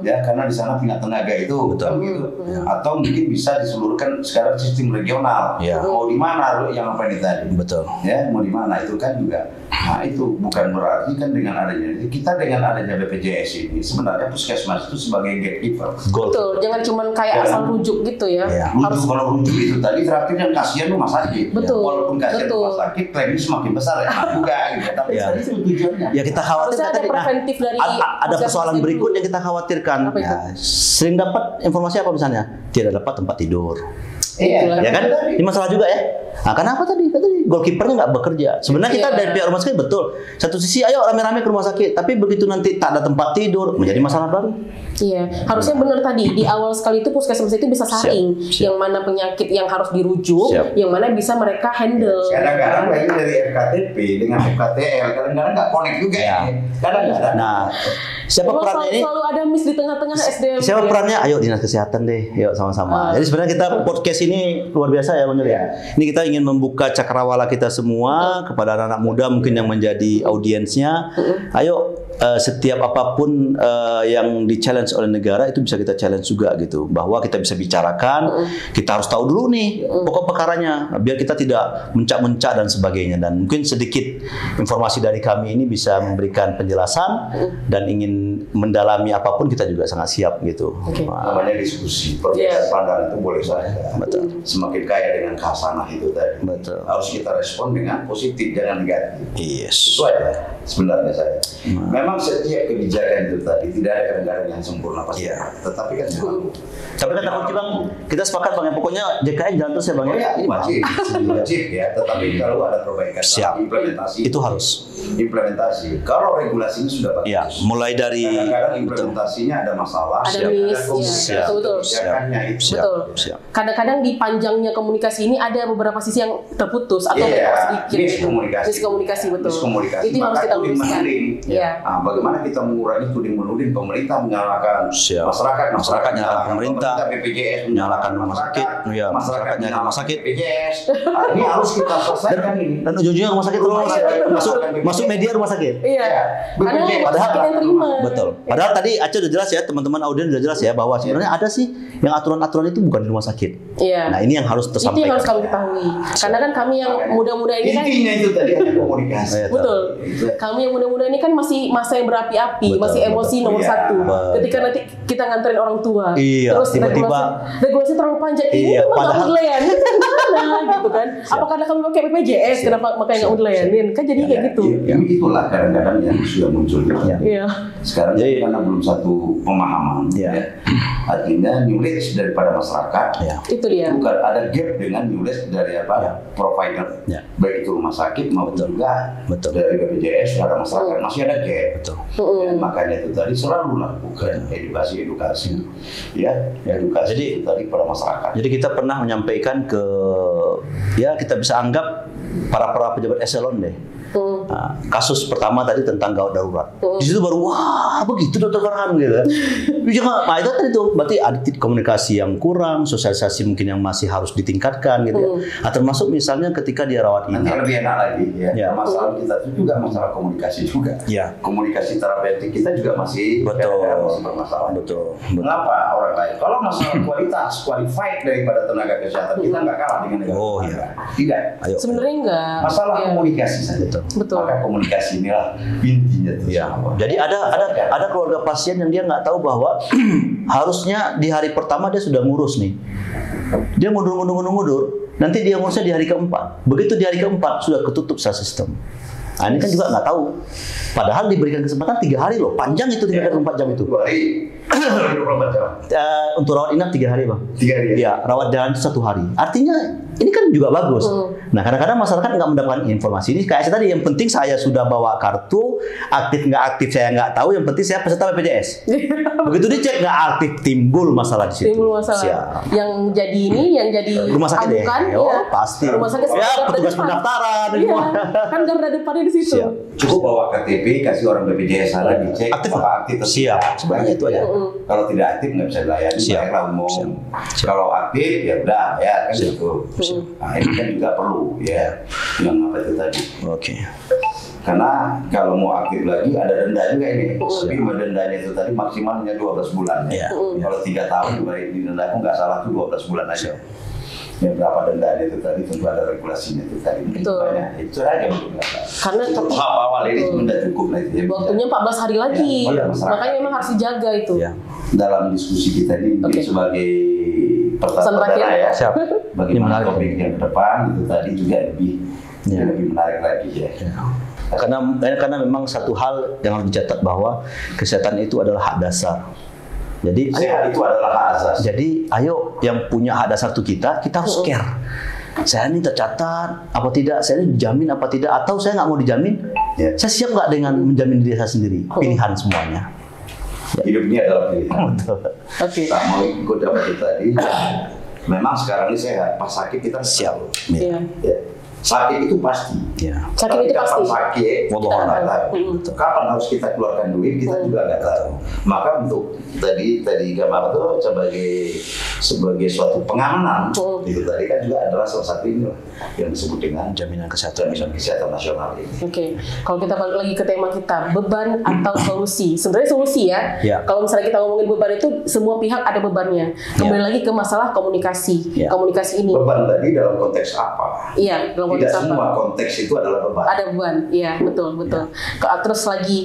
Ya, karena di sana punya tenaga itu. Betul. Gitu. Atau mungkin bisa diseluruhkan sekarang sistem regional. Mau di mana yang apa ini tadi? Betul. Ya, mau di mana? Nah itu kan juga, nah itu bukan berarti kan dengan adanya BPJS ini sebenarnya puskesmas itu sebagai gatekeeper. Betul, jangan cuma kayak asal rujuk gitu ya. Rujuk, kalau rujuk itu tadi berarti yang kasihan rumah sakit. Betul. Walaupun kasihan rumah sakit, klaimnya semakin besar ya. Juga gitu. Tapi tadi itu tujuannya. Ya kita khawatir harusnya ada preventif dari ada persoalan berikut yang kita khawatirkan. Sering dapat informasi apa misalnya? Tidak dapat tempat tidur. Iya, ya kan? Ini masalah juga ya. Nah, kenapa tadi goalkeepernya nggak bekerja? Sebenarnya kita dari pihak rumah sakit betul. Satu sisi ayo rame-rame ke rumah sakit, tapi begitu nanti tak ada tempat tidur menjadi masalah baru. Iya, harusnya benar tadi di awal sekali itu puskesmas itu bisa saring yang mana penyakit yang harus dirujuk, yang mana bisa mereka handle. Kadang-kadang lagi dari FKTP dengan FKTL, kadang-kadang nggak connect juga ya. Kadang-kadang. Nah, siapa perannya ini? Selalu ada miss di tengah-tengah SDM. Siapa perannya? Ayo dinas kesehatan deh, yuk sama-sama. Jadi sebenarnya kita podcast ini luar biasa ya Bang Jul ya. Ini kita ingin membuka cakrawala kita semua kepada anak-anak muda mungkin yang menjadi audiensnya. Ayo setiap apapun yang di challenge oleh negara itu bisa kita challenge juga gitu, bahwa kita bisa bicarakan, kita harus tahu dulu nih pokok perkaranya biar kita tidak mencak-mencak dan sebagainya. Dan mungkin sedikit informasi dari kami ini bisa memberikan penjelasan dan ingin mendalami apapun kita juga sangat siap gitu. Namanya diskusi, perbedaan pandangan itu boleh saja. Betul. Semakin kaya dengan khasanah itu tadi. Betul. Harus kita respon dengan positif, jangan negatif. Yes. Itu aja sebenarnya saya. Memang setiap kebijakan itu tadi tidak ada kadang-kadang yang sempurna pasti. Tetapi kan Tapi kata kunci Bang, kita sepakat Bang ya, pokoknya JKN jalan terus ya Bang ya. Ini wajib ya. Tetapi kalau ada perbaikan, implementasi itu harus. Implementasi. Kalau regulasinya sudah bagus. Ya, mulai dari kadang-kadang implementasinya ada masalah. Ada miss. Betul. Betul. Kadang-kadang di panjangnya komunikasi ini ada beberapa sisi yang terputus atau sedikit. Miskomunikasi betul. Itu yang harus kita luruskan. Nah, bagaimana kita mengurangi tuding menuding pemerintah menyalahkan masyarakat menyalahkan pemerintah, BPJS menyalahkan rumah sakit, masyarakat menyalahkan rumah sakit. BPJS. Ini harus kita selesaikan ini. Dan ujung-ujungnya rumah sakit masuk media rumah sakit. Iya. Padahal yang terima. Betul. Padahal tadi Aceh udah jelas ya, teman-teman audien udah jelas ya bahwa sebenarnya ada sih yang aturan-aturan itu bukan di rumah sakit. Iya. Nah, ini yang harus tersampaikan. Itu yang harus kami ketahui. Karena kan kami yang muda-muda ini kan intinya itu tadi ada komunikasi. Betul. Kami yang muda-muda ini kan masih masa yang berapi-api, masih emosi nomor satu. Ketika nanti kita nganterin orang tua, terus tiba-tiba regulasi terlalu panjang, ini padahal dilayanin gitu kan. Apa karena kami pakai BPJS, kenapa makanya nggak dilayanin? Kan jadi kayak gitu. Itulah kadang-kadang yang sudah muncul. Sekarang karena belum satu pemahaman. Artinya knowledge daripada masyarakat. Itu dia. Bukan ada gap dengan knowledge dari provider, baik itu rumah sakit maupun juga dari BPJS ada masyarakat, masih ada gap. Makanya itu tadi selalu lakukan edukasi, edukasi jadi, itu tadi pada masyarakat. Jadi kita pernah menyampaikan ke, kita bisa anggap para pejabat eselon deh. Nah, kasus pertama tadi tentang gawat darurat. Di situ baru wah begitu Dokter Farhan gitu. Nah itu tadi tuh berarti ada komunikasi yang kurang, sosialisasi mungkin yang masih harus ditingkatkan gitu ya. Nah, termasuk misalnya ketika dia rawat inap. Nanti lebih enak lagi ya. Masalah kita itu juga masalah komunikasi juga. Komunikasi terapeutik kita juga masih bermasalah. Betul. Mengapa orang lain? Kalau masalah kualitas, qualified daripada tenaga kesehatan kita nggak kalah dengan negara. Tidak. Sebenarnya enggak. Masalah komunikasi saja. Betul. Maka komunikasi inilah intinya. Jadi ada keluarga pasien yang dia nggak tahu bahwa harusnya di hari pertama dia sudah ngurus nih. Dia mundur. Nanti dia ngurusnya di hari keempat. Begitu di hari keempat sudah ketutup secara sistem. Nah, ini kan juga nggak tahu. Padahal diberikan kesempatan 3 hari loh. Panjang itu 24 jam itu. 2 hari. 24 jam. Untuk rawat inap 3 hari Bang. 3 hari. Ya, rawat jalan 1 hari. Artinya ini kan juga bagus. Nah, kadang-kadang masyarakat nggak mendapatkan informasi ini. Kayak saya tadi, yang penting saya sudah bawa kartu, aktif nggak aktif saya nggak tahu. Yang penting saya peserta BPJS. Begitu dicek nggak aktif, timbul masalah di situ. Timbul masalah. Yang jadi rumah sakit deh. Pasti. Rumah sakit petugas pendaftaran. Kan garda depannya di situ. Cukup bawa KTP, kasih orang BPJS sana dicek aktif. Siap. Sebenarnya itu aja. Kalau tidak aktif nggak bisa dilayani. Baiklah umum. Kalau aktif ya udah ya kan gitu. Nah ini kan juga perlu ya yang apa itu tadi. Karena kalau mau aktif lagi ada denda juga ini. Tapi dendanya itu tadi maksimalnya 12 bulan. Kalau 3 tahun juga didenda, aku nggak salah tuh 12 bulan aja. Ya, berapa denda itu tadi tentu ada regulasinya itu tadi. Betul. Itu aja mungkin. Karena tahap awal ini sudah cukup lah itu. Waktunya 14 hari lagi, Ya, makanya memang harus dijaga itu. Ya. Dalam diskusi kita ini Oke. sebagai Pesan terakhir. pertama ya. Siap. Ini Bagaimana menarik. topik yang ke depan itu tadi juga Ya. lebih menarik lagi ya. Karena memang satu hal yang harus dicatat bahwa kesehatan itu adalah hak dasar. Jadi Sehat itu adalah hak asasi. Jadi ayo yang punya hak dasar itu kita harus care. Saya ini tercatat apa tidak, saya ini dijamin apa tidak, atau saya nggak mau dijamin, Ya. saya siap nggak dengan menjamin diri saya sendiri, pilihan semuanya. Hidup ini adalah pilihan. Betul. Oke. Tak mau ikut apa itu tadi. Memang sekarang ini sehat, pas sakit kita nggak Siap. tahu. Iya. Ya. Sakit itu pasti. Ya. Sakit Tapi itu kapan pasti. sakit, Wallahu kita nggak a'lam. tahu. Kapan harus kita keluarkan duit, kita juga nggak tahu. Maka untuk tadi Gambar itu sebagai suatu pengamanan, itu tadi kan juga adalah salah satu ini lah, yang disebut dengan Jaminan kesehatan. jaminan kesehatan nasional ini. Oke, kalau kita balik lagi ke tema kita, beban atau solusi. Sebenarnya solusi ya. Ya. Kalau misalnya kita ngomongin beban itu, semua pihak ada bebannya. Kembali lagi ke masalah komunikasi. Ya. Komunikasi ini. Beban tadi dalam konteks apa? Iya, dalam Tidak konteks semua apa? konteks itu adalah beban. Ada beban, iya betul. Terus lagi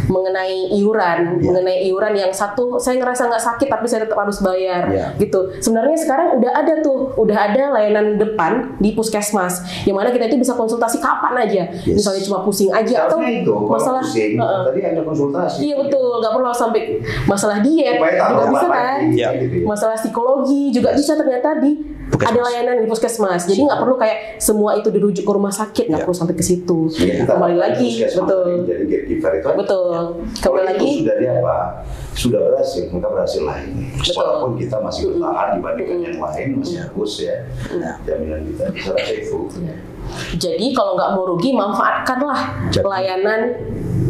mengenai iuran, yang satu saya ngerasa nggak sakit tapi saya tetap harus bayar, Ya. gitu. Sebenarnya sekarang udah ada layanan depan di puskesmas, yang mana kita itu bisa konsultasi kapan aja, misalnya cuma pusing aja atau Seharusnya itu, kalau masalah, pusing, tadi ada konsultasi. iya betul, nggak perlu sampai masalah diet Supaya juga tahu bisa apa kan, lagi, Ya. gitu ya. masalah psikologi juga bisa ternyata di Puskesmas. ada layanan di puskesmas. Jadi nggak perlu kayak semua itu dirujuk ke rumah sakit, nggak Ya. perlu sampai ke situ. Jadi kita Kembali lagi, puskesmas betul. ini jadi gatekeeper itu. Betul. Kalau Kembali itu lagi, sudah dia apa? Sudah berhasil, maka berhasil lah ini. Betul. Walaupun kita masih bertahan dibandingkan yang lain, masih bagus ya. Jaminan kita bisa rasa itu. jadi kalau nggak mau rugi, manfaatkanlah layanan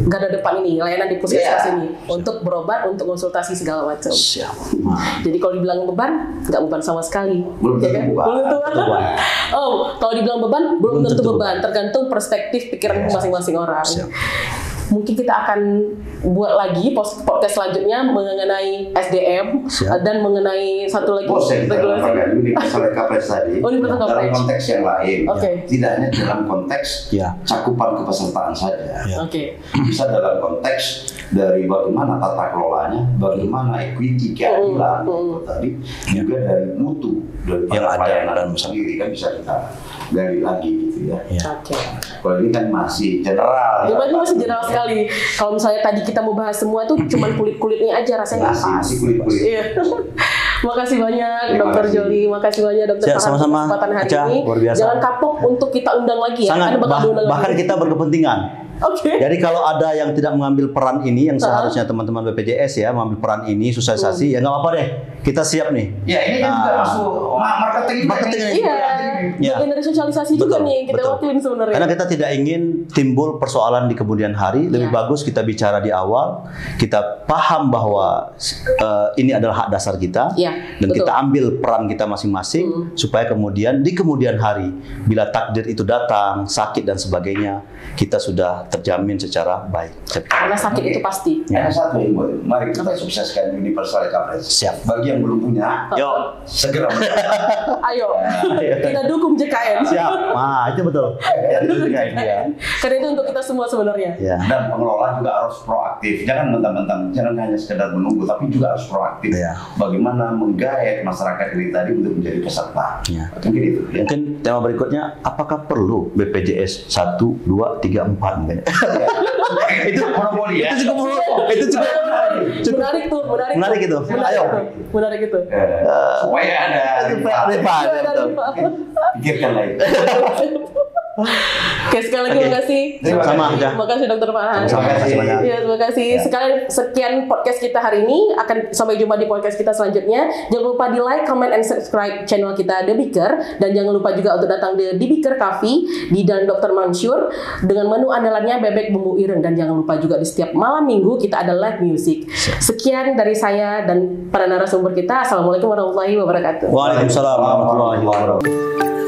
garda depan ini, layanan di puskesmas Iya. ini untuk berobat, untuk konsultasi segala macam. Siap. Jadi kalau dibilang beban, nggak beban sama sekali. Belum Ya tentu kan? beban. Belum tentu beban. Oh, kalau dibilang beban, belum tentu tentu beban. Tergantung perspektif pikiran masing-masing orang. Siap. Mungkin kita akan buat lagi podcast selanjutnya mengenai SDM Siap. dan mengenai satu lagi Bos yang kita regulasi. lakukan ini masalah kapres tadi Oh, ini masalah dalam coverage. konteks yang lain, Oke. tidak hanya dalam konteks Ya. cakupan kepesertaan saja, Ya. Oke. bisa dalam konteks dari bagaimana tata kelolanya, bagaimana equity keadilan tadi, juga dari mutu dari Yang ada pelayanan dalam itu sendiri kan bisa kita gali lagi gitu ya. Ya. Oke. Kalau ini kan masih general. Debatnya masih general sekali. Kalau misalnya tadi kita mau bahas semua tuh cuman kulit-kulitnya aja, rasanya nggak pas. Masih kulit-kulit. Iya. Makasih banyak Terima Dokter kasih. Joli, makasih banyak Dokter Siap, Farhan sama-sama. atas kesempatan hari Aca, ini. luar biasa. Jangan kapok untuk kita undang lagi ya. Sangat Karena bakal diundang bahkan lagi. kita berkepentingan. Oke. Jadi kalau ada yang tidak mengambil peran ini, yang seharusnya teman-teman BPJS ya mengambil peran ini, sosialisasi, ya nggak apa-apa deh. Kita siap nih. Ya ini kan juga masuk marketing juga. Marketing nih. Iya. Ya. Bagian dari sosialisasi juga Betul, nih kita betul. wakilin sebenarnya. Karena kita tidak ingin timbul persoalan di kemudian hari. Lebih Ya. bagus kita bicara di awal, kita paham bahwa ini adalah hak dasar kita, Ya, dan betul. kita ambil peran kita masing-masing supaya kemudian di kemudian hari, bila takdir itu datang, sakit dan sebagainya, kita sudah terjamin secara baik. Karena sakit itu pasti. Ada satu yang boleh. Mari kita sukseskan Universal Coverage. Siap. Bagi yang belum punya, Yuk, segera Ayo, kita dukung JKN. siap. Nah, itu betul. Itu juga ini ya. Karena itu untuk kita semua sebenarnya. Ya. dan pengelola juga harus proaktif. Jangan mentang-mentang, jangan hanya sekedar menunggu, tapi juga harus proaktif. Ya. Bagaimana menggaet masyarakat ini tadi untuk menjadi peserta. Ya. Mungkin itu. Ya. Mungkin tema berikutnya, apakah perlu BPJS 1, 2, 3, 4 mungkin? Itu monopoli ya. Itu cukup Menarik tuh, menarik. Menarik tuh. itu. Menarik Ayo. tuh. Menarik itu. Supaya ada Rival. pikirkan lagi. Oke, sekali lagi terima kasih. Sama aja. Terima kasih Dokter Farhan. Sama-sama. Makasih banyak. Ya, terima kasih. Sekalian sekian podcast kita hari ini. Akan sampai jumpa di podcast kita selanjutnya. Jangan lupa di like, comment, and subscribe channel kita The Beaker. Dan jangan lupa juga untuk datang di The Beaker Coffee di Jalan Dr. Mansur dengan menu andalannya bebek bumbu ireng. Dan jangan lupa juga di setiap malam minggu kita ada live music. Sekian dari saya dan para narasumber kita. Assalamualaikum warahmatullahi wabarakatuh. Waalaikumsalam warahmatullahi wabarakatuh.